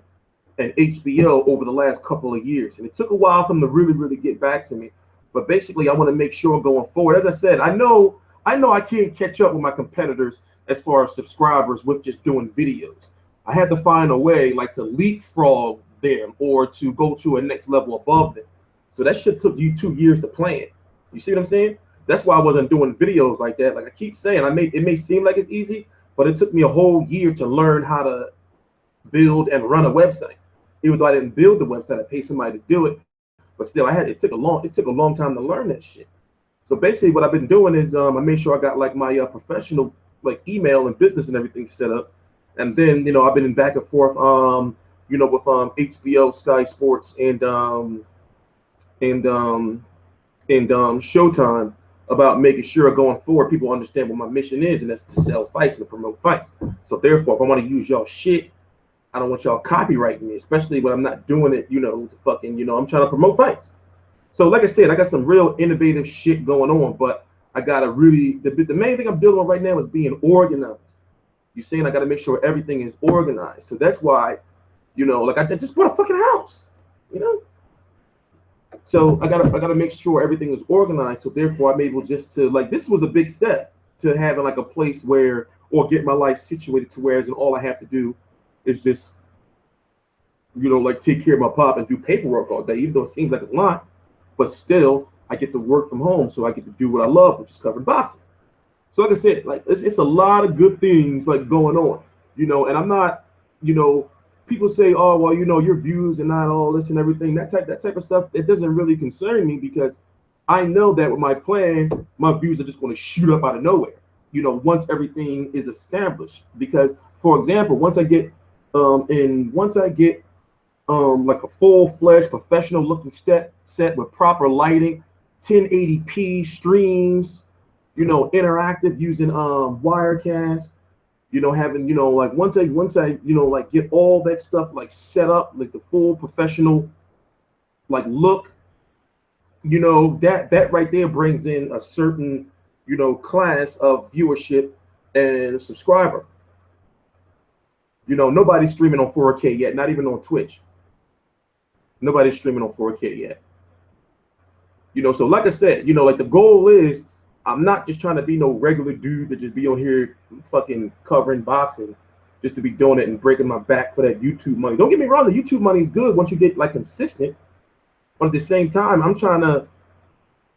and HBO over the last couple of years, and it took a while for them to really get back to me. But basically, I want to make sure going forward. As I said, I know I can't catch up with my competitors as far as subscribers with just doing videos. I had to find a way like to leapfrog them or to go to a next level above them. So that shit took you 2 years to plan. You see what I'm saying? That's why I wasn't doing videos like that. Like I keep saying, it may seem like it's easy, but it took me a whole year to learn how to build and run a website. Even though I didn't build the website, I paid somebody to do it. But still, it took a long time to learn that shit. So basically, what I've been doing is I made sure I got like my professional like email and business and everything set up, and then I've been in back and forth with HBO, Sky Sports, and Showtime about making sure going forward people understand what my mission is, and that's to sell fights and to promote fights. So therefore, if I want to use y'all shit, I don't want y'all copywriting me, especially when I'm not doing it, to fucking, I'm trying to promote fights. So like I said, I got some real innovative shit going on, but I gotta really, the main thing I'm dealing with right now is being organized. You're saying I gotta make sure everything is organized. So that's why, like I just bought a fucking house, So I gotta make sure everything is organized. So therefore I'm able just to this was a big step to having like a place where, or get my life situated to whereas all I have to do is just, like take care of my pop and do paperwork all day, even though it seems like a lot, but still I get to work from home, so I get to do what I love, which is covering boxing. So like I said, like it's a lot of good things like going on, and I'm not, people say, oh, well, your views and not all this and everything, that type of stuff, it doesn't really concern me because I know that with my plan, my views are just going to shoot up out of nowhere, once everything is established. Because, for example, once I get like a full-fledged professional looking set with proper lighting, 1080p streams, interactive using Wirecast, having like once I like get all that stuff like set up, like the full professional like look, that right there brings in a certain class of viewership and subscriber. Nobody's streaming on 4K yet, not even on Twitch. Nobody's streaming on 4K yet. So like I said, like the goal is, I'm not just trying to be no regular dude that just be on here fucking covering boxing just to be doing it and breaking my back for that YouTube money. Don't get me wrong, the YouTube money is good once you get like consistent. But at the same time, I'm trying to,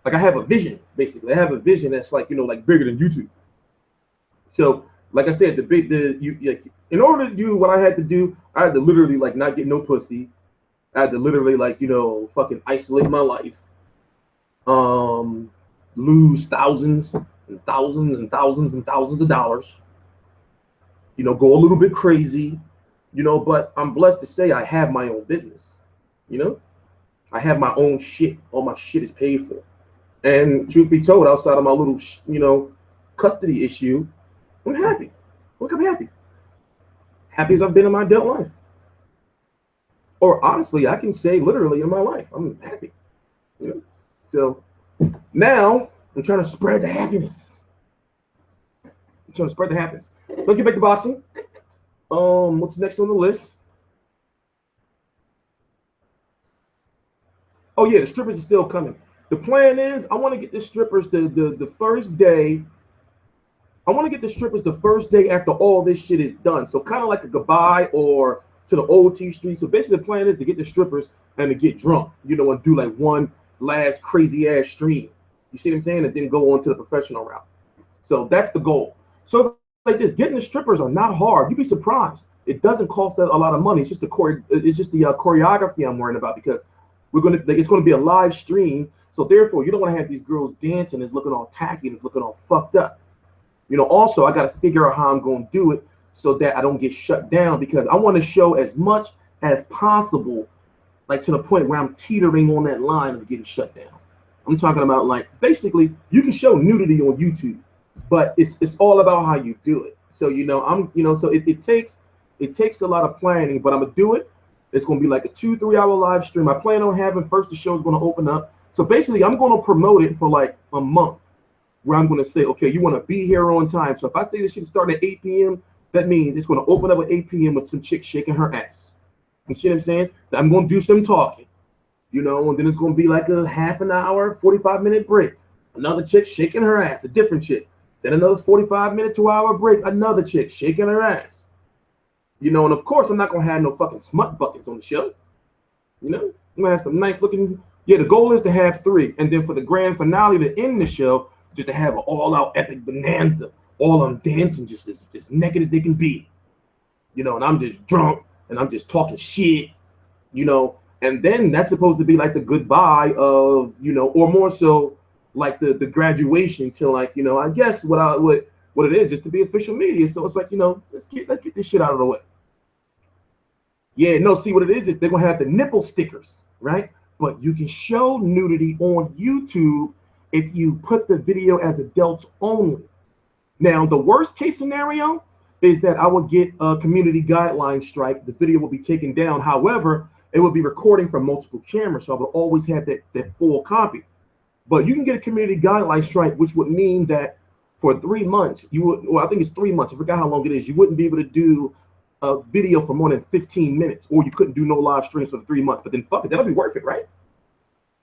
like I have a vision, basically. I have a vision that's like, like bigger than YouTube. So like I said, in order to do what I had to do, I had to literally like not get no pussy. I had to literally like, fucking isolate my life. Lose thousands and thousands and thousands and thousands of dollars. Go a little bit crazy, but I'm blessed to say I have my own business. I have my own shit. All my shit is paid for. And truth be told, outside of my little, custody issue, I'm happy. Look, I'm happy. Happy as I've been in my adult life. Or honestly, I can say literally in my life, I'm happy. So now I'm trying to spread the happiness. Let's get back to boxing. What's next on the list? Oh yeah, the strippers are still coming. The plan is I want to get the strippers the first day. I want to get the strippers the first day after all this shit is done. So kind of like a goodbye or to the old TstreeT. So basically the plan is to get the strippers and to get drunk, you know, and do like one last crazy ass stream. You see what I'm saying? And then go on to the professional route. So that's the goal. So like this, getting the strippers are not hard. You'd be surprised. It doesn't cost a lot of money. It's just the choreography I'm worrying about, because it's gonna be a live stream. So therefore, you don't want to have these girls dancing. It's looking all tacky and it's looking all fucked up. You know, also I got to figure out how I'm going to do it so that I don't get shut down, because I want to show as much as possible, like to the point where I'm teetering on that line of getting shut down. I'm talking about, like, basically you can show nudity on YouTube, but it's all about how you do it. So, you know, so it takes a lot of planning, but I'm gonna do it. It's gonna be like a 2-3 hour live stream. I plan on having first the show is gonna open up. So basically I'm gonna promote it for like a month, where I'm gonna say, okay, you wanna be here on time. So if I say this shit starting at 8 p.m., that means it's gonna open up at 8 p.m. with some chick shaking her ass. You see what I'm saying? I'm gonna do some talking, you know, and then it's gonna be like a half an hour, 45-minute break. Another chick shaking her ass, a different chick. Then another 45-minute to hour break, another chick shaking her ass. You know, and of course I'm not gonna have no fucking smut buckets on the show. You know, I'm gonna have some nice looking. Yeah, the goal is to have 3, and then for the grand finale to end the show, just to have an all-out epic bonanza. All I'm dancing just as naked as they can be. You know, and I'm just drunk and I'm just talking shit, you know, and then that's supposed to be like the goodbye of, you know, or more so like the graduation to, like, you know, I guess what it is, just to be official media. So it's like, you know, let's get this shit out of the way. Yeah, no, see what it is they're gonna have the nipple stickers, right? But you can show nudity on YouTube if you put the video as adults only. Now, the worst case scenario is that I will get a community guideline strike. The video will be taken down. However, it will be recording from multiple cameras, so I will always have that full copy. But you can get a community guideline strike, which would mean that for 3 months, you would, well, I think it's 3 months. I forgot how long it is. You wouldn't be able to do a video for more than 15 minutes, or you couldn't do no live streams for 3 months. But then fuck it, that'll be worth it, right?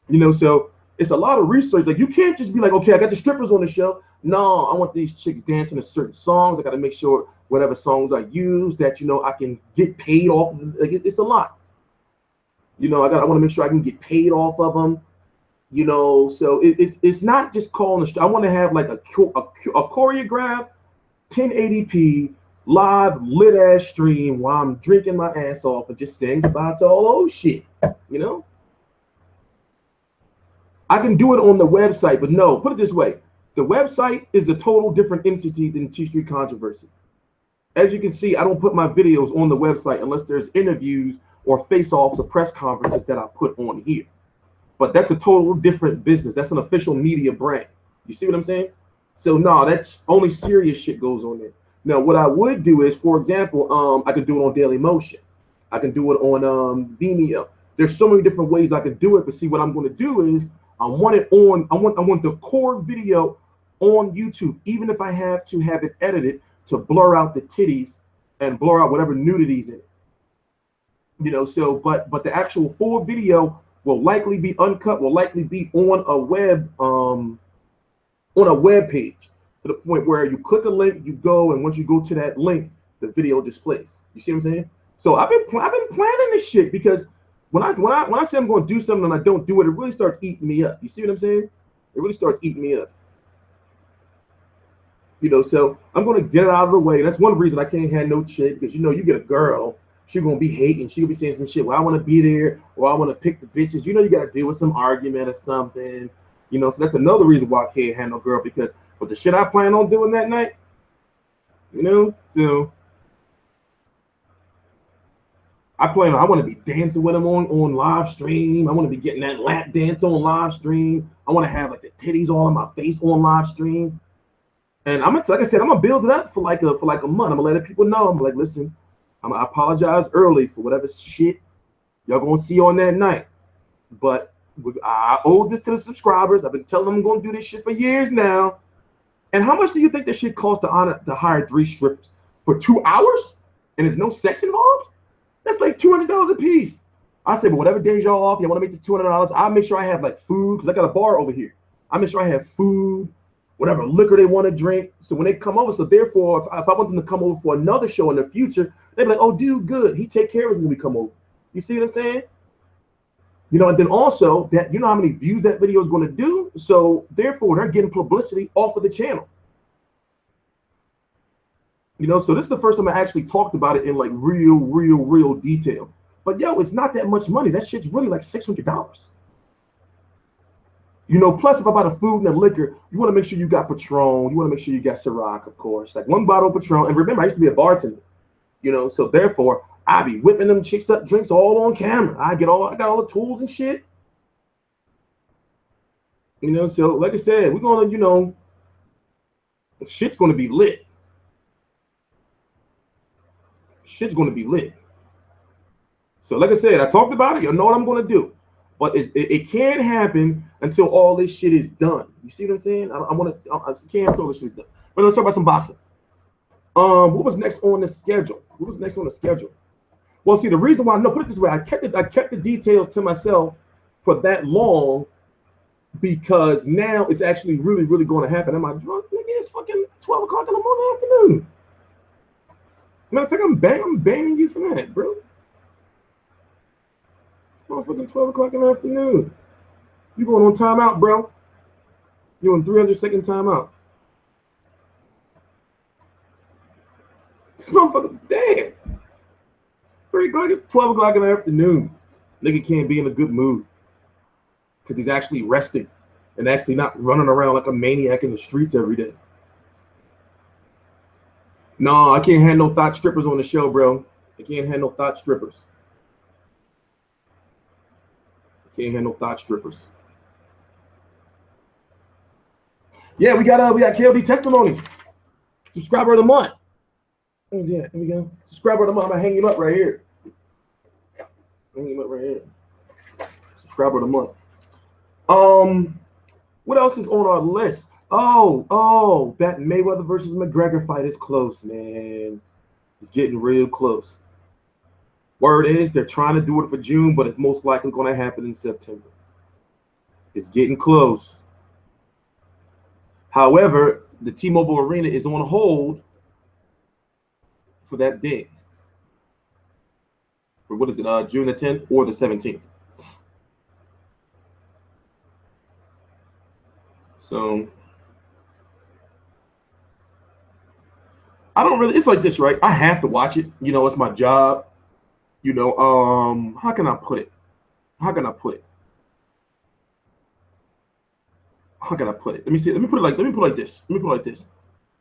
You know, so it's a lot of research. Like, you can't just be like, okay, I got the strippers on the show. No, I want these chicks dancing to certain songs. I got to make sure whatever songs I use that, you know, I can get paid off. Like, it's a lot. You know, I want to make sure I can get paid off of them. You know, so it's not just calling I want to have like a choreographed 1080p live lit ass stream while I'm drinking my ass off and just saying goodbye to all old shit. You know, I can do it on the website, but no, put it this way. The website is a total different entity than TstreeT Controversy. As you can see, I don't put my videos on the website unless there's interviews or face-offs or press conferences that I put on here. But that's a total different business. That's an official media brand. You see what I'm saying? So no, that's only serious shit goes on there. Now, what I would do is, for example, I could do it on Daily Motion. I can do it on Vimeo. There's so many different ways I could do it. But see, what I'm going to do is I want the core video on YouTube, even if I have to have it edited to blur out the titties and blur out whatever nudities in it. You know, so but the actual full video will likely be uncut, will likely be on a web page, to the point where you click a link, you go, and once you go to that link, the video displays. You see what I'm saying? So I've been planning this shit, because when I say I'm going to do something and I don't do it, it really starts eating me up. You see what I'm saying? It really starts eating me up. You know, so I'm going to get it out of the way. That's one reason I can't have no chick, because, you know, you get a girl, she's going to be hating. She'll be saying some shit, well, I want to be there, or I want to pick the bitches. You know, you got to deal with some argument or something. You know, so that's another reason why I can't have no girl, because with the shit I plan on doing that night, you know, so I want to be dancing with them on live stream. I want to be getting that lap dance on live stream. I want to have like the titties all in my face on live stream. And like I said, I'm gonna build it up for like a month. I'm gonna let people know. I'm like, listen, I apologize early for whatever shit y'all gonna see on that night. But I owe this to the subscribers. I've been telling them I'm gonna do this shit for years now. And how much do you think this shit costs to hire 3 strippers for 2 hours? And there's no sex involved? That's like $200 a piece. I say, but whatever days y'all off, you want to make this $200, I'll make sure I have like food, because I got a bar over here. I make sure I have food, whatever liquor they want to drink. So when they come over, so therefore, if I want them to come over for another show in the future, they'd be like, oh, dude, good. He take care of us when we come over. You see what I'm saying? You know, and then also that, you know how many views that video is going to do. So therefore, they're getting publicity off of the channel. You know, so this is the first time I actually talked about it in like real detail. But yo, it's not that much money. That shit's really like $600. You know, plus if I buy the food and the liquor, you want to make sure you got Patron. You want to make sure you got Ciroc, of course. Like one bottle of Patron. And remember, I used to be a bartender. You know, so therefore, I be whipping them chicks up drinks all on camera. I got all the tools and shit. You know, so like I said, we're gonna, you know, shit's gonna be lit. Shit's gonna be lit. So like I said, I talked about it. You know what I'm gonna do. But it can't happen until all this shit is done. You see what I'm saying? I can't until this shit is done. But let's talk about some boxing. What was next on the schedule? What was next on the schedule? Well, see, the reason why, no, put it this way, I kept the details to myself for that long because now it's actually really going to happen. Am I drunk? Nigga, it's fucking 12 o'clock in the morning afternoon. Matter of fact, I'm banging you for that, bro. It's motherfucking 12 o'clock in the afternoon. You going on timeout, bro. You on 300-second timeout. Motherfucker, damn. 3 o'clock, it's 12 o'clock in the afternoon. Nigga can't be in a good mood because he's actually resting and actually not running around like a maniac in the streets every day. No, I can't have no thought strippers on the show, bro. I can't have no thought strippers. I can't have no thought strippers. Yeah, we got KLD testimonies. Subscriber of the month. Where's he at? Here we go. Subscriber of the month. I'm gonna hang him up right here. Hang him up right here. Subscriber of the month. What else is on our list? Oh, that Mayweather versus McGregor fight is close, man. It's getting real close. Word is they're trying to do it for June, but it's most likely going to happen in September. It's getting close. However, the T-Mobile Arena is on hold for that date. For what is it, June the 10th or the 17th? So I don't really, it's like this, right? I have to watch it. You know, it's my job. You know, how can I put it? How can I put it? Let me see. Let me put it like this.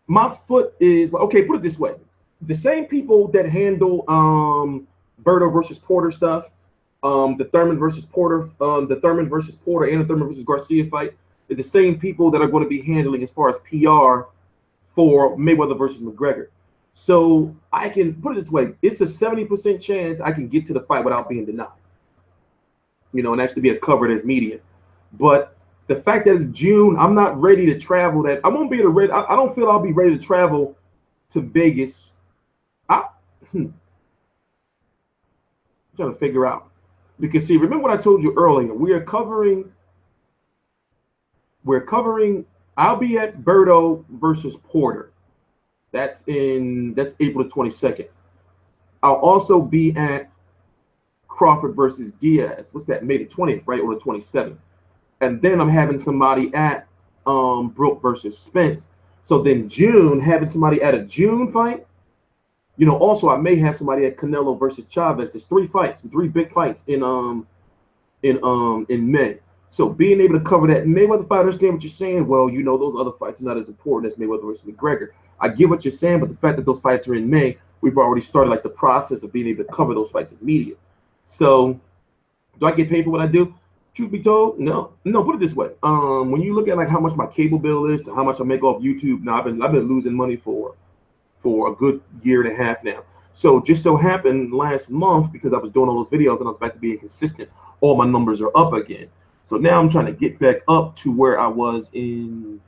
My foot is like, okay, put it this way. The same people that handle Berto versus Porter stuff, the Thurman versus Porter and the Thurman versus Garcia fight, is the same people that are going to be handling as far as PR for Mayweather versus McGregor. So I can put it this way. It's a 70% chance I can get to the fight without being denied. You know, and actually be covered as media. But the fact that it's June, I'm not ready to travel that. I won't be able to I don't feel I'll be ready to travel to Vegas. I'm trying to figure out. Because see, remember what I told you earlier. We're covering, I'll be at Berto versus Porter. That's April the 22nd. I'll also be at Crawford versus Diaz. What's that? May the 20th, right? Or the 27th. And then I'm having somebody at Brook versus Spence. So then June, having somebody at a June fight. You know, also I may have somebody at Canelo versus Chavez. There's 3 fights, 3 big fights in May. So being able to cover that Mayweather fight, I understand what you're saying. Well, you know, those other fights are not as important as Mayweather versus McGregor. I get what you're saying, but the fact that those fights are in May, we've already started like the process of being able to cover those fights as media. So do I get paid for what I do? Truth be told, no. Put it this way. When you look at like how much my cable bill is to how much I make off YouTube, now I've been losing money for a good year and a half now. So just so happened last month, because I was doing all those videos and I was back to being consistent, all my numbers are up again. So now I'm trying to get back up to where I was in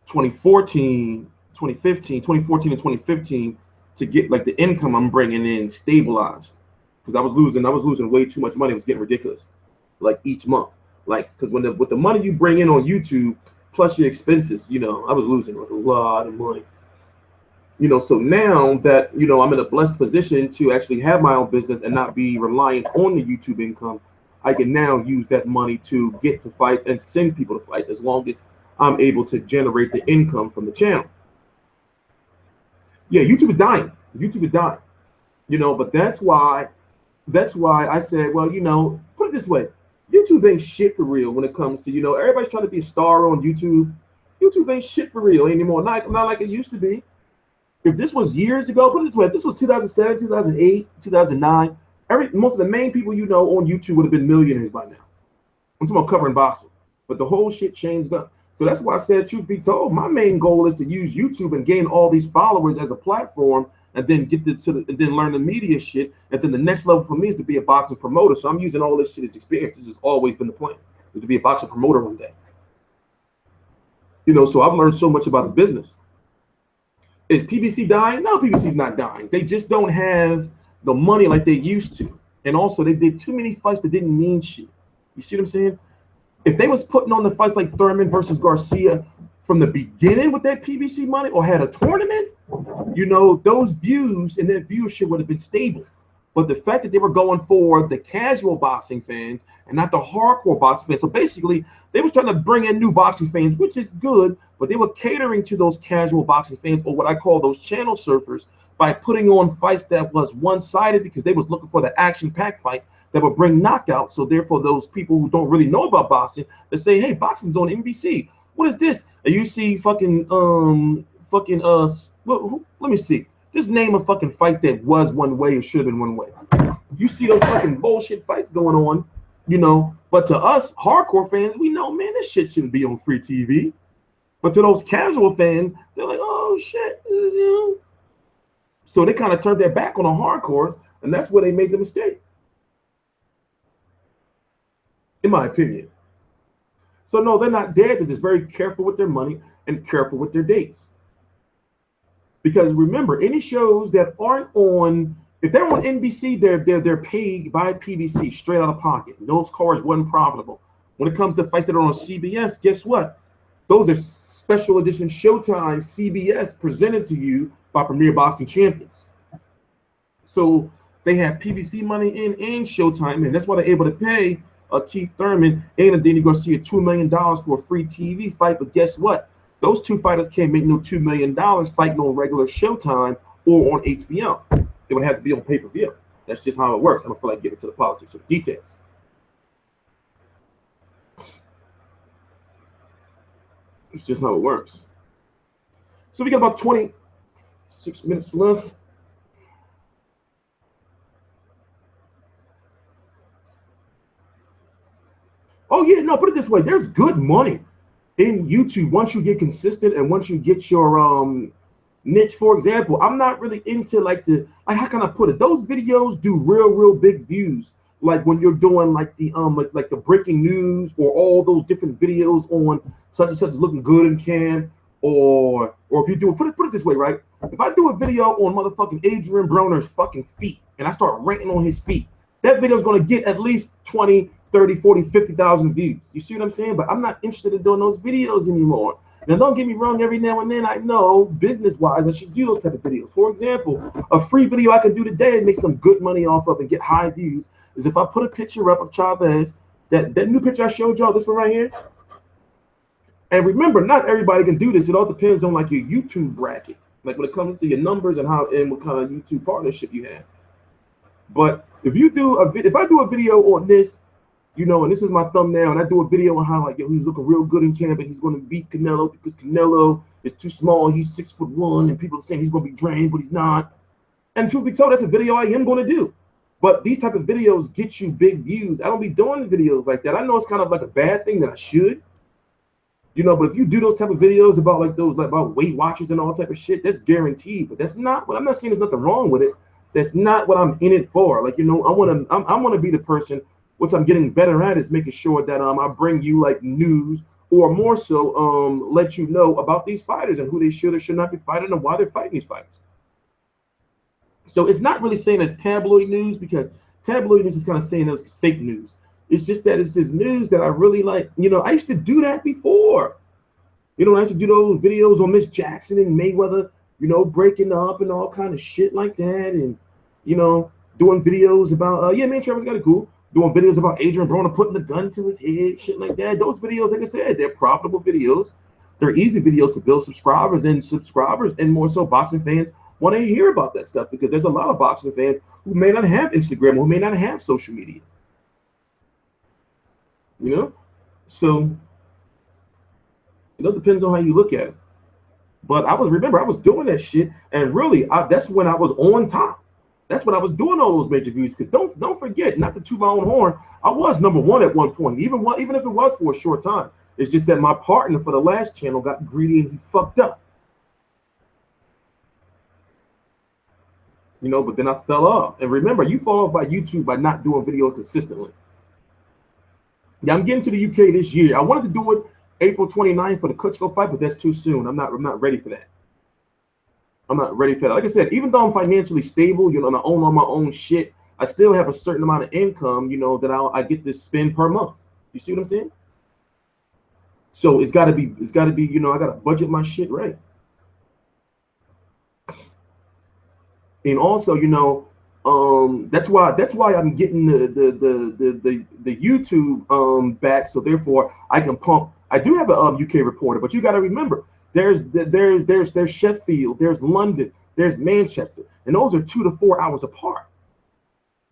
2014 and 2015 to get like the income I'm bringing in stabilized. Because I was losing way too much money. It was getting ridiculous, like each month. Like, because with the money you bring in on YouTube, plus your expenses. You know, I was losing like a lot of money. You know, so now that, you know, I'm in a blessed position to actually have my own business and not be reliant on the YouTube income, I can now use that money to get to fights and send people to fights as long as I'm able to generate the income from the channel. Yeah, YouTube is dying. YouTube is dying. You know, but that's why I said, well, you know, put it this way. YouTube ain't shit for real when it comes to, you know, everybody's trying to be a star on YouTube. YouTube ain't shit for real anymore. Not like it used to be. If this was years ago, put it this way, if this was 2007, 2008, 2009, most of the main people you know on YouTube would have been millionaires by now. I'm talking about covering boxing. But the whole shit changed up. So that's why I said, truth be told, my main goal is to use YouTube and gain all these followers as a platform and then get and then learn the media shit. And then the next level for me is to be a boxing promoter. So I'm using all this shit as experience. This has always been the plan, is to be a boxing promoter one day. You know, so I've learned so much about the business. Is PBC dying? No, PBC's not dying. They just don't have the money like they used to. And also, they did too many fights that didn't mean shit. You see what I'm saying? If they was putting on the fights like Thurman versus Garcia from the beginning with that PBC money or had a tournament, you know, those views and that viewership would have been stable. But the fact that they were going for the casual boxing fans and not the hardcore boxing fans. So basically, they was trying to bring in new boxing fans, which is good, but they were catering to those casual boxing fans, or what I call those channel surfers, by putting on fights that was one-sided because they was looking for the action-packed fights that would bring knockouts. So therefore, those people who don't really know about boxing, they say, hey, boxing's on NBC. What is this? And you see fucking, let me see. Just name a fucking fight that was one way or should have been one way. You see those fucking bullshit fights going on, you know. But to us hardcore fans, we know, man, this shit shouldn't be on free TV. But to those casual fans, they're like, oh shit. You know? So they kind of turned their back on the hardcores, and that's where they made the mistake, in my opinion. So no, they're not dead. They're just very careful with their money and careful with their dates. Because remember, any shows that aren't on, if they're on NBC, they're paid by PBC straight out of pocket. Those cards wasn't profitable. When it comes to fights that are on CBS, guess what? Those are special edition Showtime CBS presented to you by Premier Boxing Champions. So they have PBC money in and Showtime, and that's why they're able to pay Keith Thurman and Danny Garcia $2 million for a free TV fight. But guess what? Those two fighters can't make no $2 million fighting on regular Showtime or on HBO. It would have to be on pay-per-view. That's just how it works. I don't feel like getting to the politics or the details. It's just how it works. So we got about 26 minutes left. Oh yeah, no, put it this way. There's good money in YouTube once you get consistent and once you get your niche. For example, I'm not really into like how can I put it? Those videos do real big views. Like when you're doing like the like the breaking news or all those different videos on such and such is looking good in cam, or if you do put it this way, right? If I do a video on motherfucking Adrian Broner's fucking feet and I start ranting on his feet, that video is going to get at least 20, 30, 40, 50,000 views. You see what I'm saying? But I'm not interested in doing those videos anymore. Now, don't get me wrong, every now and then I know business-wise I should do those type of videos. For example, a free video I can do today and make some good money off of and get high views is if I put a picture up of Chavez, that new picture I showed y'all, this one right here. And remember, not everybody can do this. It all depends on like your YouTube bracket, like when it comes to your numbers and what kind of YouTube partnership you have. But if you do if I do a video on this, you know, and this is my thumbnail, and I do a video on how like, yo, he's looking real good in camp and he's going to beat Canelo because Canelo is too small. He's 6'1", and people are saying he's going to be drained, but he's not. And truth be told, that's a video I am going to do. But these type of videos get you big views. I don't be doing videos like that. I know it's kind of like a bad thing that I should, you know, but if you do those type of videos about like those, like about Weight Watchers and all type of shit, that's guaranteed. But that's not what I'm not saying there's nothing wrong with it. That's not what I'm in it for. Like, you know, I want to be the person. What I'm getting better at is making sure that I bring you like news, or more so let you know about these fighters and who they should or should not be fighting and why they're fighting these fights. So it's not really saying it's tabloid news, because tabloid news is kind of saying it's fake news. It's just that it's just news that I really like. You know, I used to do that before. You know, I used to do those videos on Miss Jackson and Mayweather, you know, breaking up and all kind of shit like that, and you know, doing videos about yeah, me and Chavez got it cool. Doing videos about Adrian Broner putting the gun to his head, shit like that. Those videos, like I said, they're profitable videos. They're easy videos to build subscribers, and more so boxing fans want to hear about that stuff because there's a lot of boxing fans who may not have Instagram, who may not have social media. You know, so it depends on how you look at it. But I was doing that shit, and really, that's when I was on top. That's when I was doing all those major views. Because don't forget, not to toot my own horn, I was #1 at one point, even if it was for a short time. It's just that my partner for the last channel got greedy and he fucked up. You know, but then I fell off. And remember, you fall off by YouTube by not doing videos consistently. Yeah, I'm getting to the UK this year. I wanted to do it April 29th for the Klitschko fight, but that's too soon. I'm not ready for that. I'm not ready for that. Like I said, even though I'm financially stable, you know, and I own all my own shit, I still have a certain amount of income, you know, that I get to spend per month. You see what I'm saying? So it's got to be, you know, I got to budget my shit right. And also, you know, that's why I'm getting the YouTube back. So therefore, I can pump. I do have a UK reporter, but you got to remember, there's Sheffield, there's London, there's Manchester, and those are 2 to 4 hours apart.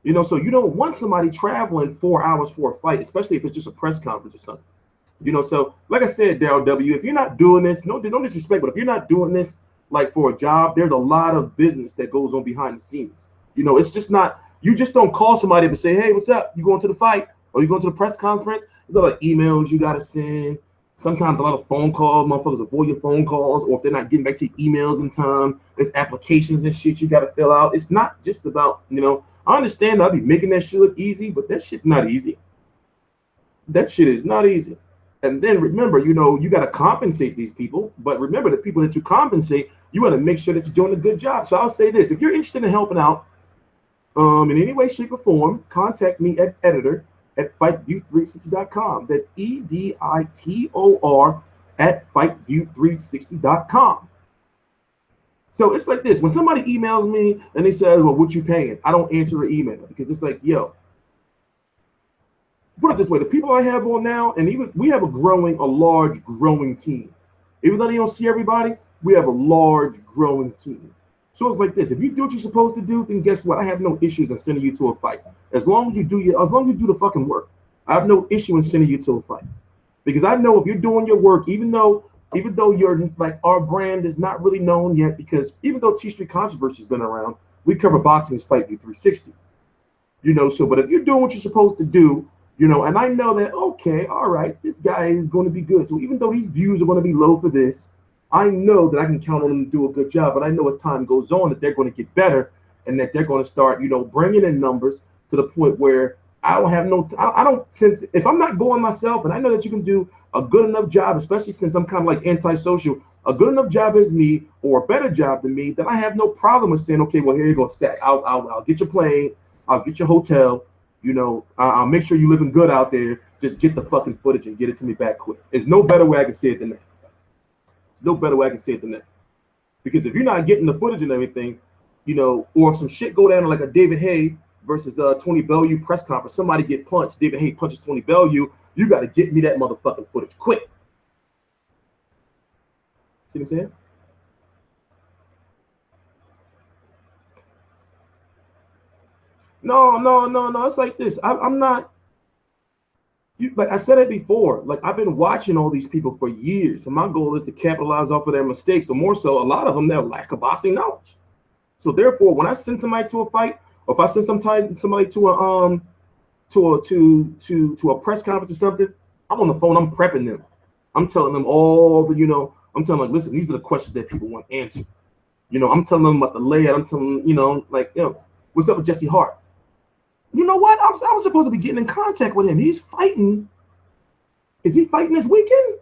You know, so you don't want somebody traveling 4 hours for a fight, especially if it's just a press conference or something. You know, so like I said, Daryl W., if you're not doing this, no disrespect, but if you're not doing this like for a job, there's a lot of business that goes on behind the scenes. You know, it's just not, you just don't call somebody and say, hey, what's up? You going to the fight? Or you going to the press conference? There's a lot of emails you got to send. Sometimes a lot of phone calls, motherfuckers avoid your phone calls, or if they're not getting back to your emails in time, there's applications and shit you got to fill out. It's not just about, you know, I understand I'll be making that shit look easy, but that shit's not easy. That shit is not easy. And then remember, you know, you got to compensate these people. But remember, the people that you compensate, you want to make sure that you're doing a good job. So I'll say this. If you're interested in helping out in any way, shape, or form, contact me at editor@fightview360.com. That's EDITOR @fightview360.com. So it's like this. When somebody emails me and they say, well, what you paying? I don't answer the email because it's like, yo, put it this way, the people I have on now, and even we have a large growing team. Even though they don't see everybody, we have a large growing team. So it's like this: if you do what you're supposed to do, then guess what? I have no issues in sending you to a fight. As long as you do the fucking work, I have no issue in sending you to a fight. Because I know if you're doing your work, even though you're like, our brand is not really known yet, because even though TstreeT Controversy has been around, we cover boxing as Fight View 360. You know, so but if you're doing what you're supposed to do, you know, and I know that, okay, all right, this guy is going to be good. So even though these views are going to be low for this, I know that I can count on them to do a good job. But I know as time goes on that they're going to get better and that they're going to start, you know, bringing in numbers to the point where I don't have since if I'm not going myself, and I know that you can do a good enough job, especially since I'm kind of like antisocial, a good enough job as me or a better job than me, then I have no problem with saying, okay, well, here you go, Stack. I'll get your plane. I'll get your hotel. You know, I'll make sure you're living good out there. Just get the fucking footage and get it to me back quick. There's no better way I can say it than that. There's no better way I can say it than that. Because if you're not getting the footage and everything, you know, or if some shit go down like a David Haye versus Tony Bellew press conference, somebody get punched, David Haye punches Tony Bellew, you got to get me that motherfucking footage quick. See what I'm saying? No. It's like this. I'm not. Like I said it before. Like I've been watching all these people for years, and my goal is to capitalize off of their mistakes, or more so, a lot of them their lack of boxing knowledge. So therefore, when I send somebody to a fight, or if I send somebody to a to a press conference or something, I'm on the phone. I'm prepping them. I'm telling them all the, you know, I'm telling them, like, listen, these are the questions that people want answered. You know, I'm telling them about the layout. I'm telling them, you know, like, you know, what's up with Jesse Hart? You know what? I was supposed to be getting in contact with him. He's fighting. Is he fighting this weekend?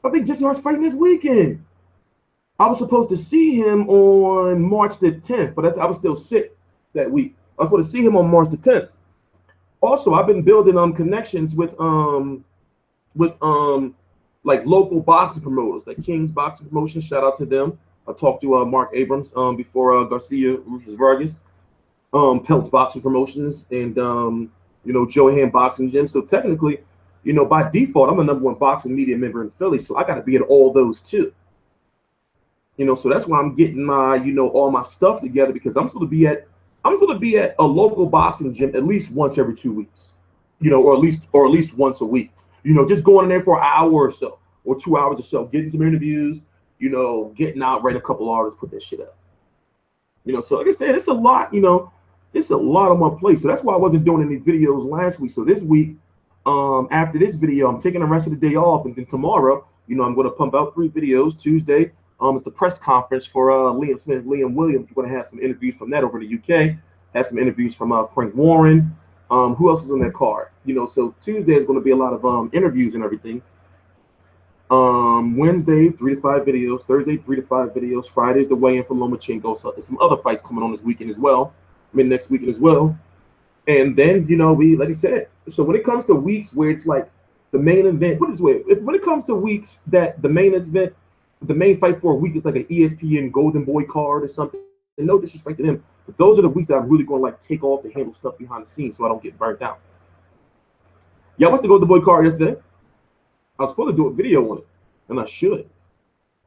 I think Jesse Hart's fighting this weekend. I was supposed to see him on March the 10th, but I was still sick that week. I was supposed to see him on March the 10th. Also, I've been building connections with like local boxing promoters, like King's Boxing Promotion. Shout out to them. I talked to Mark Abrams before Garcia versus Vargas. Pelt's Boxing Promotions, and Johan Boxing Gym. So technically, by default, I'm the #1 boxing media member in Philly, so I got to be at all those too. So that's why I'm getting my all my stuff together, because I'm supposed to be at a local boxing gym at least once every 2 weeks, or at least once a week. Just going in there for an hour or so, or 2 hours or so, getting some interviews, getting out, write a couple artists, put that shit up. So like I said, it's a lot, it's a lot on my plate. So that's why I wasn't doing any videos last week. So this week, after this video, I'm taking the rest of the day off, and then tomorrow, I'm going to pump out 3 videos. Tuesday, it's the press conference for Liam Smith, Liam Williams. We're going to have some interviews from that over in the UK. Have some interviews from Frank Warren. Who else is on that card? So Tuesday is going to be a lot of interviews and everything. Wednesday, 3 to 5 videos. Thursday, 3 to 5 videos. Friday's the weigh-in for Lomachenko. So there's some other fights coming on this weekend as well. Next weekend as well. And then, we, like I said, so when it comes to weeks where it's like the main event, put it this way, when it comes to weeks that the main event, the main fight for a week is like an ESPN Golden Boy card or something, and no disrespect to them, but those are the weeks that I'm really going to like take off to handle stuff behind the scenes so I don't get burnt out. Yeah, I watched the Golden Boy card yesterday. I was supposed to do a video on it, and I should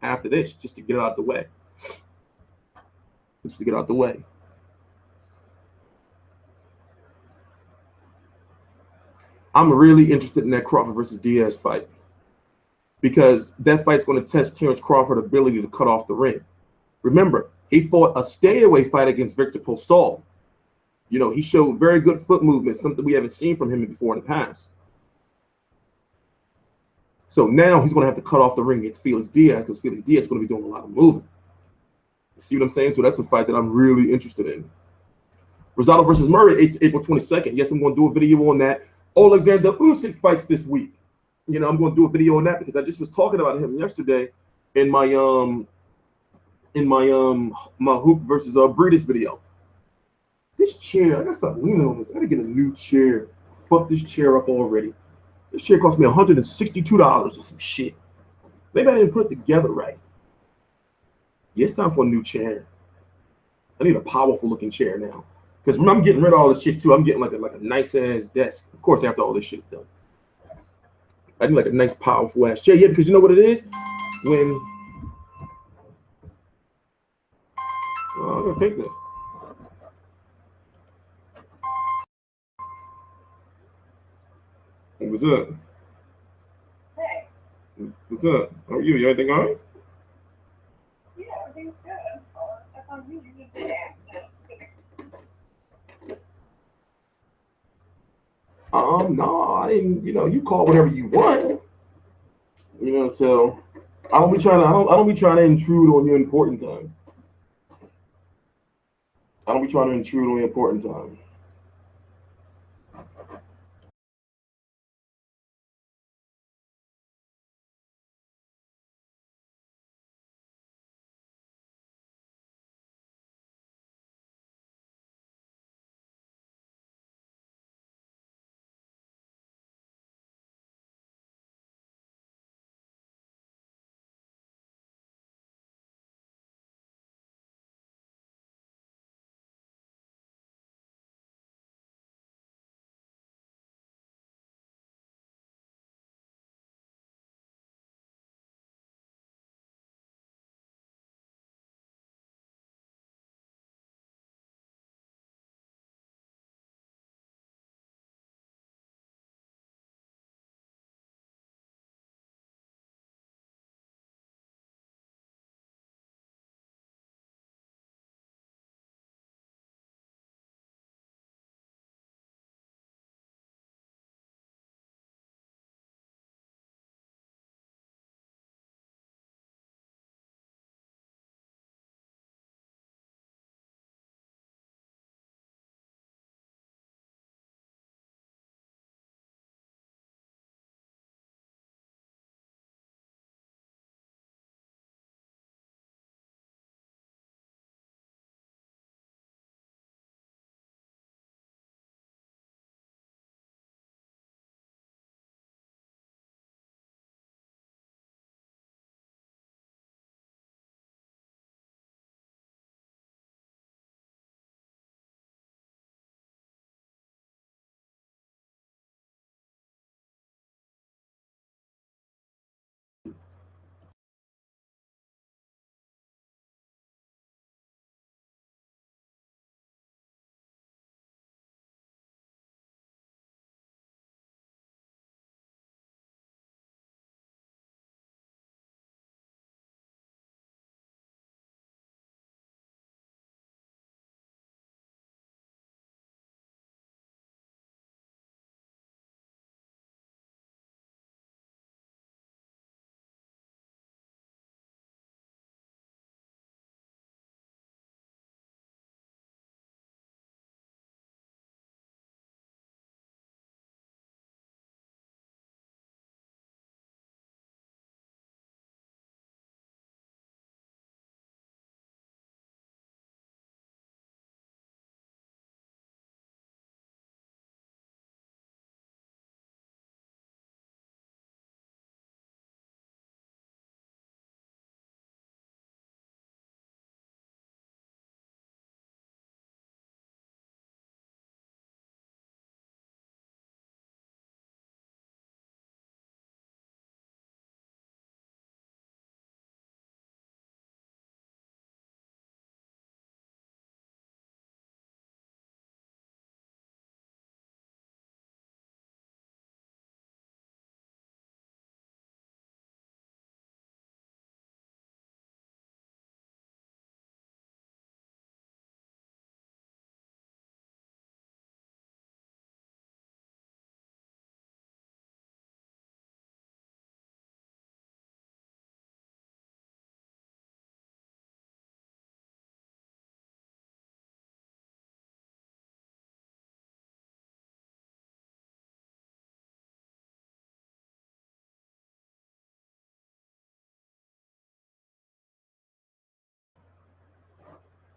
after this, just to get it out the way. Just to get out the way. I'm really interested in that Crawford versus Diaz fight, because that fight's going to test Terrence Crawford's ability to cut off the ring. Remember, he fought a stay-away fight against Victor Postol. He showed very good foot movement, something we haven't seen from him before in the past. So now he's going to have to cut off the ring against Felix Diaz, because Felix Diaz is going to be doing a lot of moving. You see what I'm saying? So that's a fight that I'm really interested in. Rosado versus Murray, April 22nd. Yes, I'm going to do a video on that. Alexander Usyk fights this week. I'm going to do a video on that because I just was talking about him yesterday in my my Hoop versus Breeders video. This chair, I gotta stop leaning on this. I gotta get a new chair. Fuck this chair up already. This chair cost me $162 or some shit. Maybe I didn't put it together right. Yeah, it's time for a new chair. I need a powerful looking chair now. Because I'm getting rid of all this shit too. I'm getting like a nice ass desk. Of course, after all this shit's done. I need like a nice powerful ass chair. Yeah, because you know what it is? When I'm gonna take this. What's up? Hey. What's up? How are you? You everything all right? Yeah, everything's good. I thought you need to ask. No, I didn't. You call whenever you want. So I don't be trying to intrude on your important time. I don't be trying to intrude on your important time.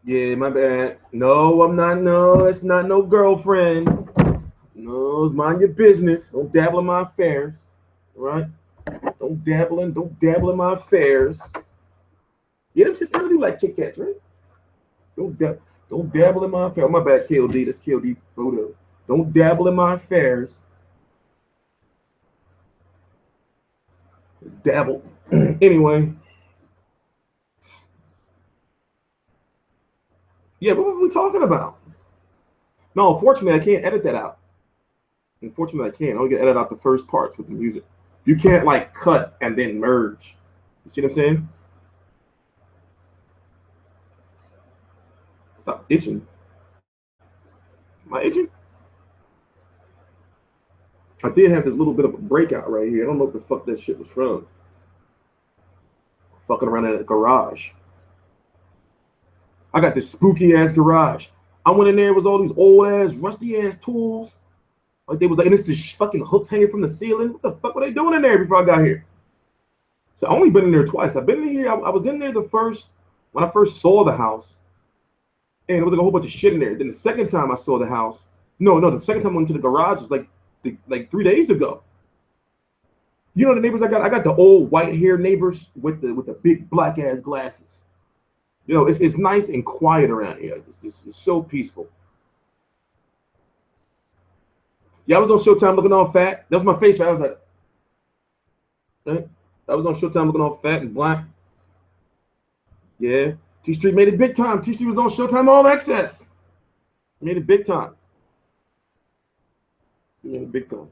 Yeah, my bad. No, I'm not. No, it's not no girlfriend. No, it's mind your business. Don't dabble in my affairs. All right? Don't dabble in my affairs. Yeah, them shit's trying to do like Kit Kats, right? Don't dabble in my affairs. Oh, my bad, KLD. That's KLD photo. Don't dabble in my affairs. Dabble. Anyway. Yeah, what were we talking about? No, unfortunately, I can't edit that out. Unfortunately, I can't. I only can edit out the first parts with the music. You can't like cut and then merge. You see what I'm saying? Stop itching. Am I itching? I did have this little bit of a breakout right here. I don't know what the fuck that shit was from. Fucking around in the garage. I got this spooky ass garage. I went in there with all these old ass, rusty ass tools. Like they was like, and this is fucking hooks hanging from the ceiling. What the fuck were they doing in there before I got here? So I only been in there twice. I've been in here. I was in there when I first saw the house, and it was like a whole bunch of shit in there. Then the second time I saw the house, the second time I went to the garage was like 3 days ago. You know the neighbors I got? I got the old white hair neighbors with the big black ass glasses. You know, it's nice and quiet around here. It's so peaceful. Yeah, I was on Showtime looking all fat. That was my face, right? I was like, right? I was on Showtime looking all fat and black. Yeah. TstreeT made it big time. TstreeT was on Showtime All Access. Made it big time. Made it big time.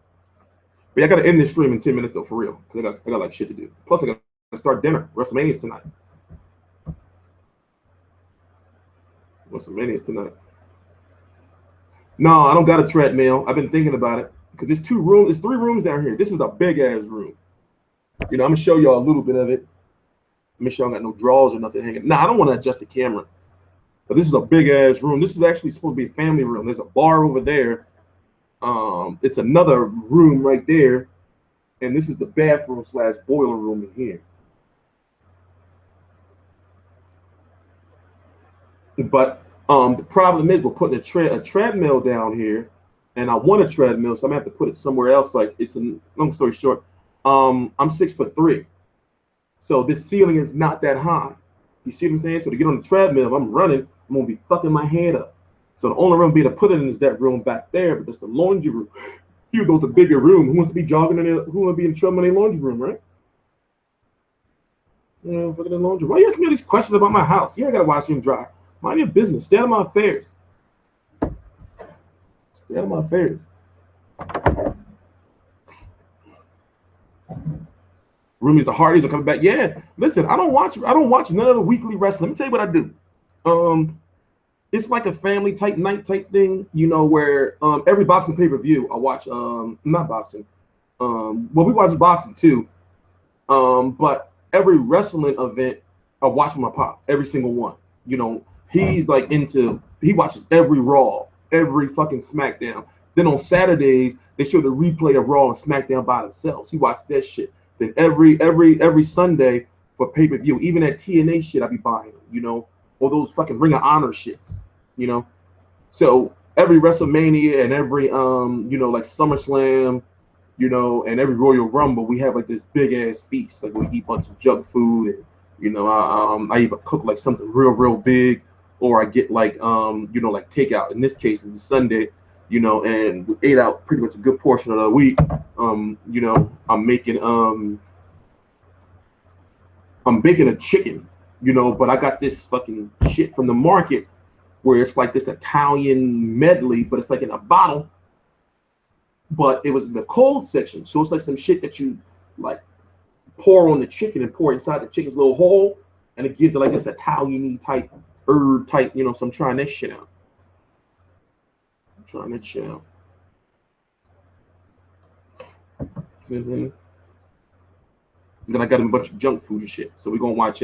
But yeah, I got to end this stream in 10 minutes, though, for real. Because I got like shit to do. Plus, I got to start dinner. WrestleMania's tonight. WrestleMania's tonight. No, I don't got a treadmill. I've been thinking about it. Because there's 3 rooms down here. This is a big-ass room. You know, I'm going to show y'all a little bit of it. Make sure I got no drawers or nothing hanging. Nah, I don't want to adjust the camera. But this is a big-ass room. This is actually supposed to be a family room. There's a bar over there. It's another room right there. And this is the bathroom / boiler room in here. But the problem is we're putting a treadmill down here. And I want a treadmill, so I'm going to have to put it somewhere else. Like, it's a long story short. I'm 6'3". So this ceiling is not that high. You see what I'm saying? So to get on the treadmill, if I'm running, I'm going to be fucking my head up. So the only room be to put it in is that room back there, but that's the laundry room. Here goes a bigger room. Who wants to be jogging in there? Who wants to be in trouble in the laundry room, right? Yeah, look at the laundry. Why are you asking me all these questions about my house? Yeah, I got to wash and dry. Mind your business. Stay out of my affairs. Stay out of my affairs. Roomies, the Hardys are coming back. Yeah, listen, I don't watch none of the weekly wrestling. Let me tell you what I do. It's like a family type night type thing, you know, where every boxing pay-per-view I watch. Not boxing. Well, we watch boxing too. But every wrestling event I watch with my pop, every single one. You know, he's like he watches every Raw, every fucking SmackDown. Then on Saturdays they show the replay of Raw and SmackDown by themselves. He watched that shit. Then every Sunday for pay-per-view, even that TNA shit, I be buying them, you know, or those fucking Ring of Honor shits, you know. So every WrestleMania and every you know, like SummerSlam, you know, and every Royal Rumble, we have like this big ass feast. Like we eat a bunch of junk food, and you know, I either cook like something real big, or I get like you know, like takeout. In this case, it's a Sunday. You know, and we ate out pretty much a good portion of the week. You know, I'm baking a chicken, you know, but I got this fucking shit from the market where it's like this Italian medley, but it's like in a bottle. But it was in the cold section, so it's like some shit that you like pour on the chicken and pour inside the chicken's little hole, and it gives it like this Italian-y type herb type, you know. So I'm trying that shit out. Trying to chill. Then I got a bunch of junk food and shit. So we're gonna watch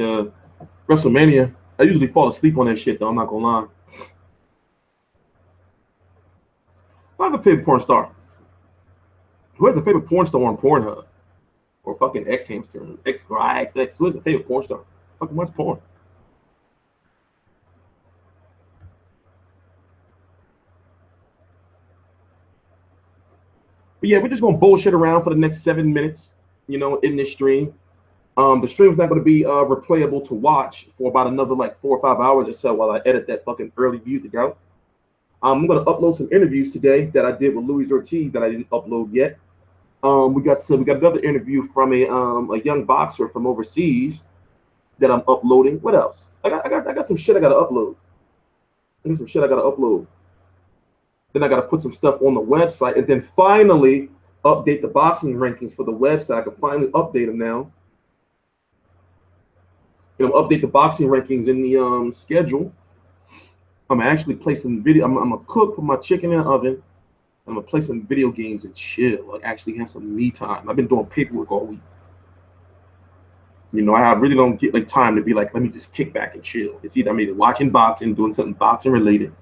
WrestleMania. I usually fall asleep on that shit though, I'm not gonna lie. I have a favorite porn star. Who has a favorite porn star on Pornhub? Or fucking X Hamster, XX. Who has a favorite porn star? Fucking watch porn. But yeah, we're just gonna bullshit around for the next 7 minutes, you know, in this stream. The stream's not gonna be replayable to watch for about another like 4 or 5 hours or so while I edit that fucking early music out. I'm gonna upload some interviews today that I did with Luis Ortiz that I didn't upload yet. We got another interview from a young boxer from overseas that I'm uploading. What else? I got some shit I gotta upload. Then I gotta put some stuff on the website, and then finally update the boxing rankings for the website. I can finally update them now. You know, update the boxing rankings in the schedule. I'm actually placing video. I'm gonna cook, put my chicken in the oven. I'm gonna play some video games and chill. Like actually have some me time. I've been doing paperwork all week. You know, I really don't get like time to be like, let me just kick back and chill. It's either I'm either watching boxing, doing something boxing related,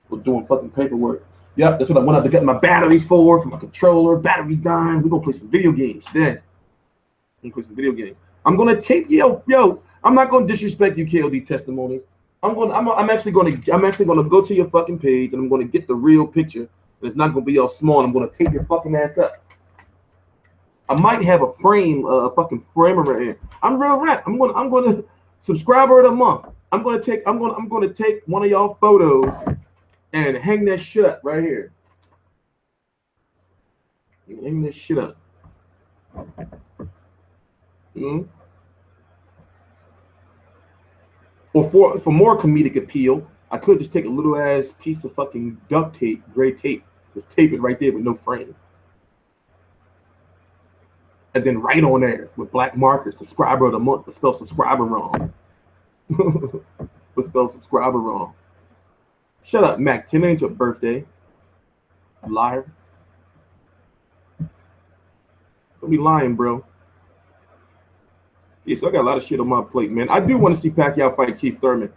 or doing fucking paperwork. Yep, that's what I went out to get my batteries for my controller. Battery dying. We're gonna play some video games today. I'm gonna take yo. I'm not gonna disrespect you, KOD testimonies. I'm actually gonna go to your fucking page and I'm gonna get the real picture. And it's not gonna be all small. And I'm gonna take your fucking ass up. I might have a frame, fucking framer right here. I'm real rap. I'm gonna subscriber of the month. I'm gonna take one of y'all photos and hang that shit up right here. Hang this shit up. Or for more comedic appeal, I could just take a little ass piece of fucking duct tape, gray tape, just tape it right there with no frame. And then write on there with black markers, subscriber of the month, but spell subscriber wrong. Shut up, Mac. 10 ain't your birthday. Liar. Don't be lying, bro. Yeah, so I got a lot of shit on my plate, man. I do want to see Pacquiao fight Keith Thurman.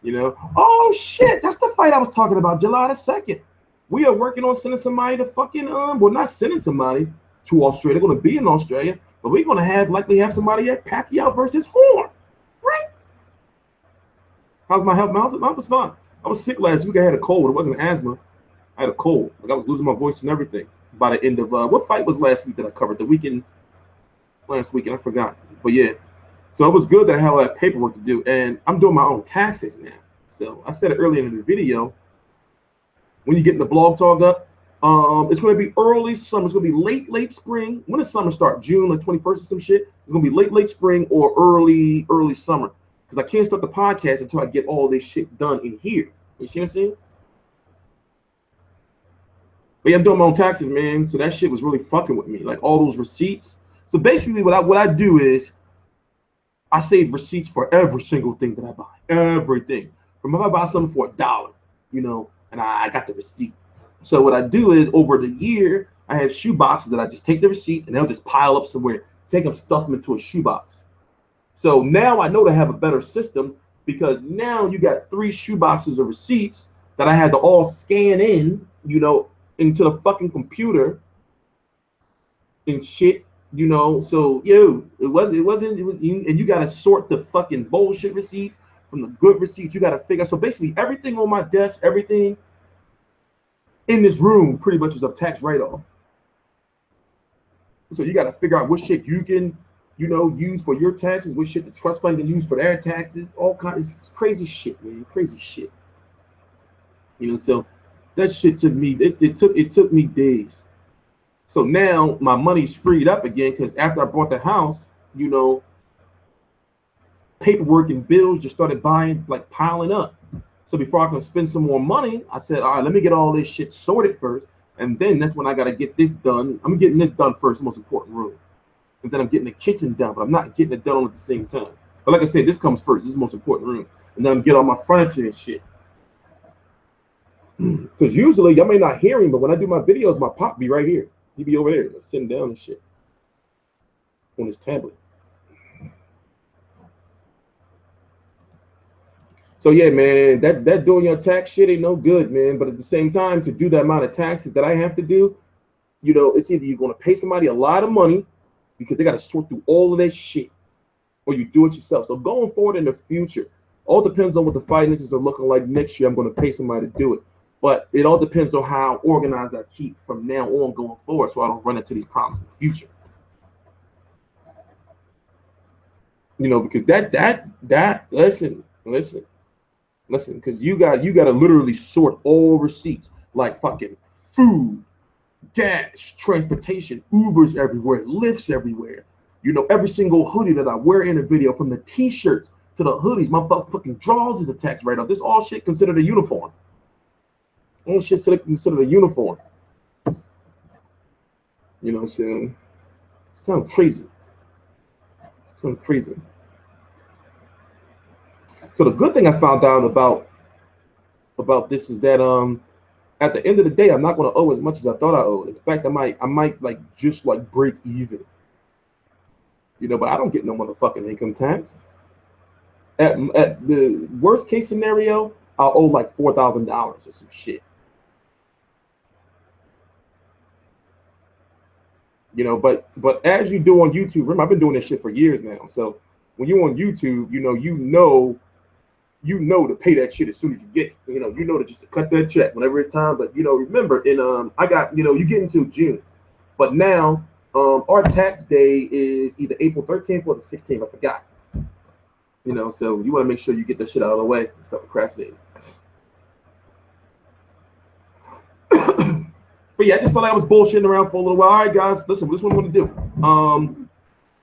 You know? Oh, shit. That's the fight I was talking about, July the 2nd. We are working on sending somebody to fucking, well, not sending somebody to Australia. They're going to be in Australia, but we're going to likely have somebody at Pacquiao versus Horn. Right? How's my health? My health was fine. I was sick last week. I had a cold. It wasn't asthma. I had a cold. Like I was losing my voice and everything. By the end of, what fight was last week that I covered? The weekend, last weekend. I forgot. But yeah. So it was good that I had all that paperwork to do. And I'm doing my own taxes now. So I said it earlier in the video. When you get the blog talk up, it's going to be early summer. It's going to be late spring. When does summer start? June the 21st or some shit? It's going to be late spring or early summer. Because I can't start the podcast until I get all this shit done in here. You see what I'm saying? But yeah, I'm doing my own taxes, man. So that shit was really fucking with me. Like all those receipts. So basically what I do is I save receipts for every single thing that I buy. Everything. From if I buy something for $1, you know, and I got the receipt. So what I do is over the year, I have shoe boxes that I just take the receipts and they'll just pile up somewhere. Take them, stuff them into a shoe box. So now I know to have a better system because now you got 3 shoe boxes of receipts that I had to all scan in, you know, into the fucking computer and shit, you know. So and you gotta sort the fucking bullshit receipts from the good receipts. You gotta figure. So basically everything on my desk, everything in this room pretty much is a tax write-off. So you gotta figure out what shit you can, you know, use for your taxes, what shit the trust fund can use for their taxes, all kinds of crazy shit, man. Crazy shit. You know, so that shit took me, it took me days. So now my money's freed up again because after I bought the house, you know, paperwork and bills just started piling up. So before I can spend some more money, I said, all right, let me get all this shit sorted first. And then that's when I got to get this done. I'm getting this done first, the most important room. And then I'm getting the kitchen done, but I'm not getting it done all at the same time. But like I said, this comes first. This is the most important room. And then I'm getting all my furniture and shit. Because usually, y'all may not hear him, but when I do my videos, my pop be right here. He be over there, sitting down and shit on his tablet. So yeah, man, that doing your tax shit ain't no good, man. But at the same time, to do the amount of taxes that I have to do, you know, it's either you're going to pay somebody a lot of money because they got to sort through all of that shit, or you do it yourself. So going forward in the future, all depends on what the finances are looking like next year. I'm going to pay somebody to do it. But it all depends on how organized I keep from now on going forward, so I don't run into these problems in the future. You know, because that listen, because you got to literally sort all receipts, like fucking food, gas, transportation, Ubers everywhere, Lyfts everywhere. You know, every single hoodie that I wear in a video, from the t-shirts to the hoodies, my fucking drawers is a tax write-off. This all shit considered a uniform. All shit considered a uniform. You know what I'm saying? It's kind of crazy. It's kind of crazy. So the good thing I found out about this is that at the end of the day, I'm not going to owe as much as I thought I owed. In fact, I might like just like break even. You know, but I don't get no motherfucking income tax. At the worst case scenario, I'll owe like $4,000 or some shit. You know, but as you do on YouTube, remember, I've been doing this shit for years now. So when you're on YouTube, you know to pay that shit as soon as you get it. You know to just to cut that check whenever it's time. But you know, remember, in I got, you get until June, but now our tax day is either April 13th or the 16th. I forgot. You know, so you want to make sure you get that shit out of the way and stop procrastinating. But yeah, I just felt like I was bullshitting around for a little while. All right, guys, listen, this is what I'm going to do.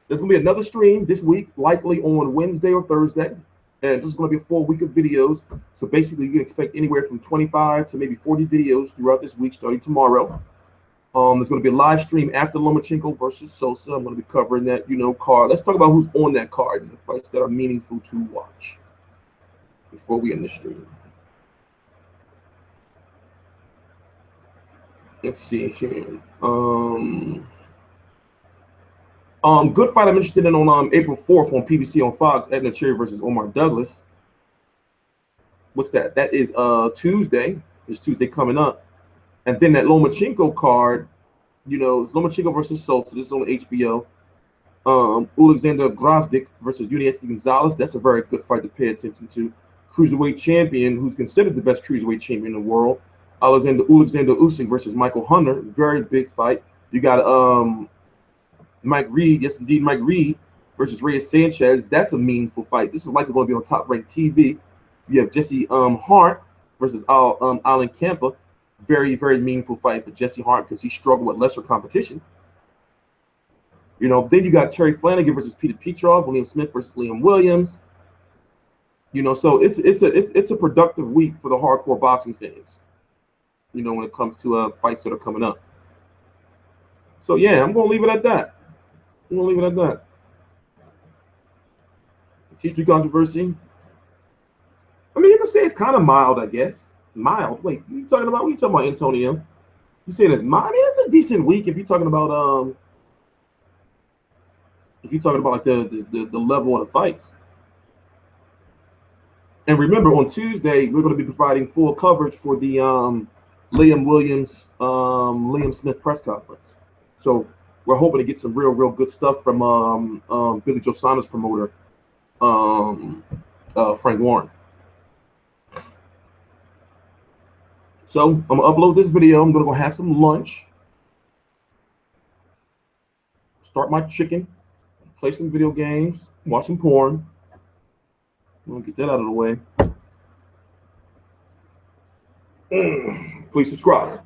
There's going to be another stream this week, likely on Wednesday or Thursday. And this is going to be a full week of videos. So basically, you can expect anywhere from 25 to maybe 40 videos throughout this week, starting tomorrow. There's going to be a live stream after Lomachenko versus Sosa. I'm going to be covering that, card. Let's talk about who's on that card and the fights that are meaningful to watch before we end the stream. Let's see here. Good fight I'm interested in on April 4th on PBC on Fox, Edna Cherry versus Omar Douglas. What's that? That is Tuesday. It's Tuesday coming up. And then that Lomachenko card, it's Lomachenko versus Sosa. This is on HBO. Alexander Grozdik versus Yuniesky Gonzalez. That's a very good fight to pay attention to. Cruiserweight champion, who's considered the best cruiserweight champion in the world. Alexander Usyk versus Michael Hunter. Very big fight. You got Mike Reed, yes indeed, Mike Reed versus Reyes Sanchez. That's a meaningful fight. This is likely going to be on Top Rank TV. You have Jesse Hart versus Alan Campa. Very, very meaningful fight for Jesse Hart because he struggled with lesser competition. Then you got Terry Flanagan versus Peter Petrov, William Smith versus Liam Williams. So it's a productive week for the hardcore boxing fans. When it comes to fights that are coming up. So yeah, I'm gonna leave it at that. TstreeT controversy. I mean, you can say it's kind of mild, I guess. Mild. Wait, what are you talking about, Antonio? You saying it's mild? I mean, it's a decent week if you're talking about like the level of the fights. And remember, on Tuesday we're going to be providing full coverage for the Liam Williams, Liam Smith press conference. So we're hoping to get some real good stuff from Billy Joe Saunders promoter, Frank Warren. So I'm gonna upload this video. I'm gonna go have some lunch, start my chicken, play some video games, watch some porn. I'm gonna get that out of the way. Please subscribe.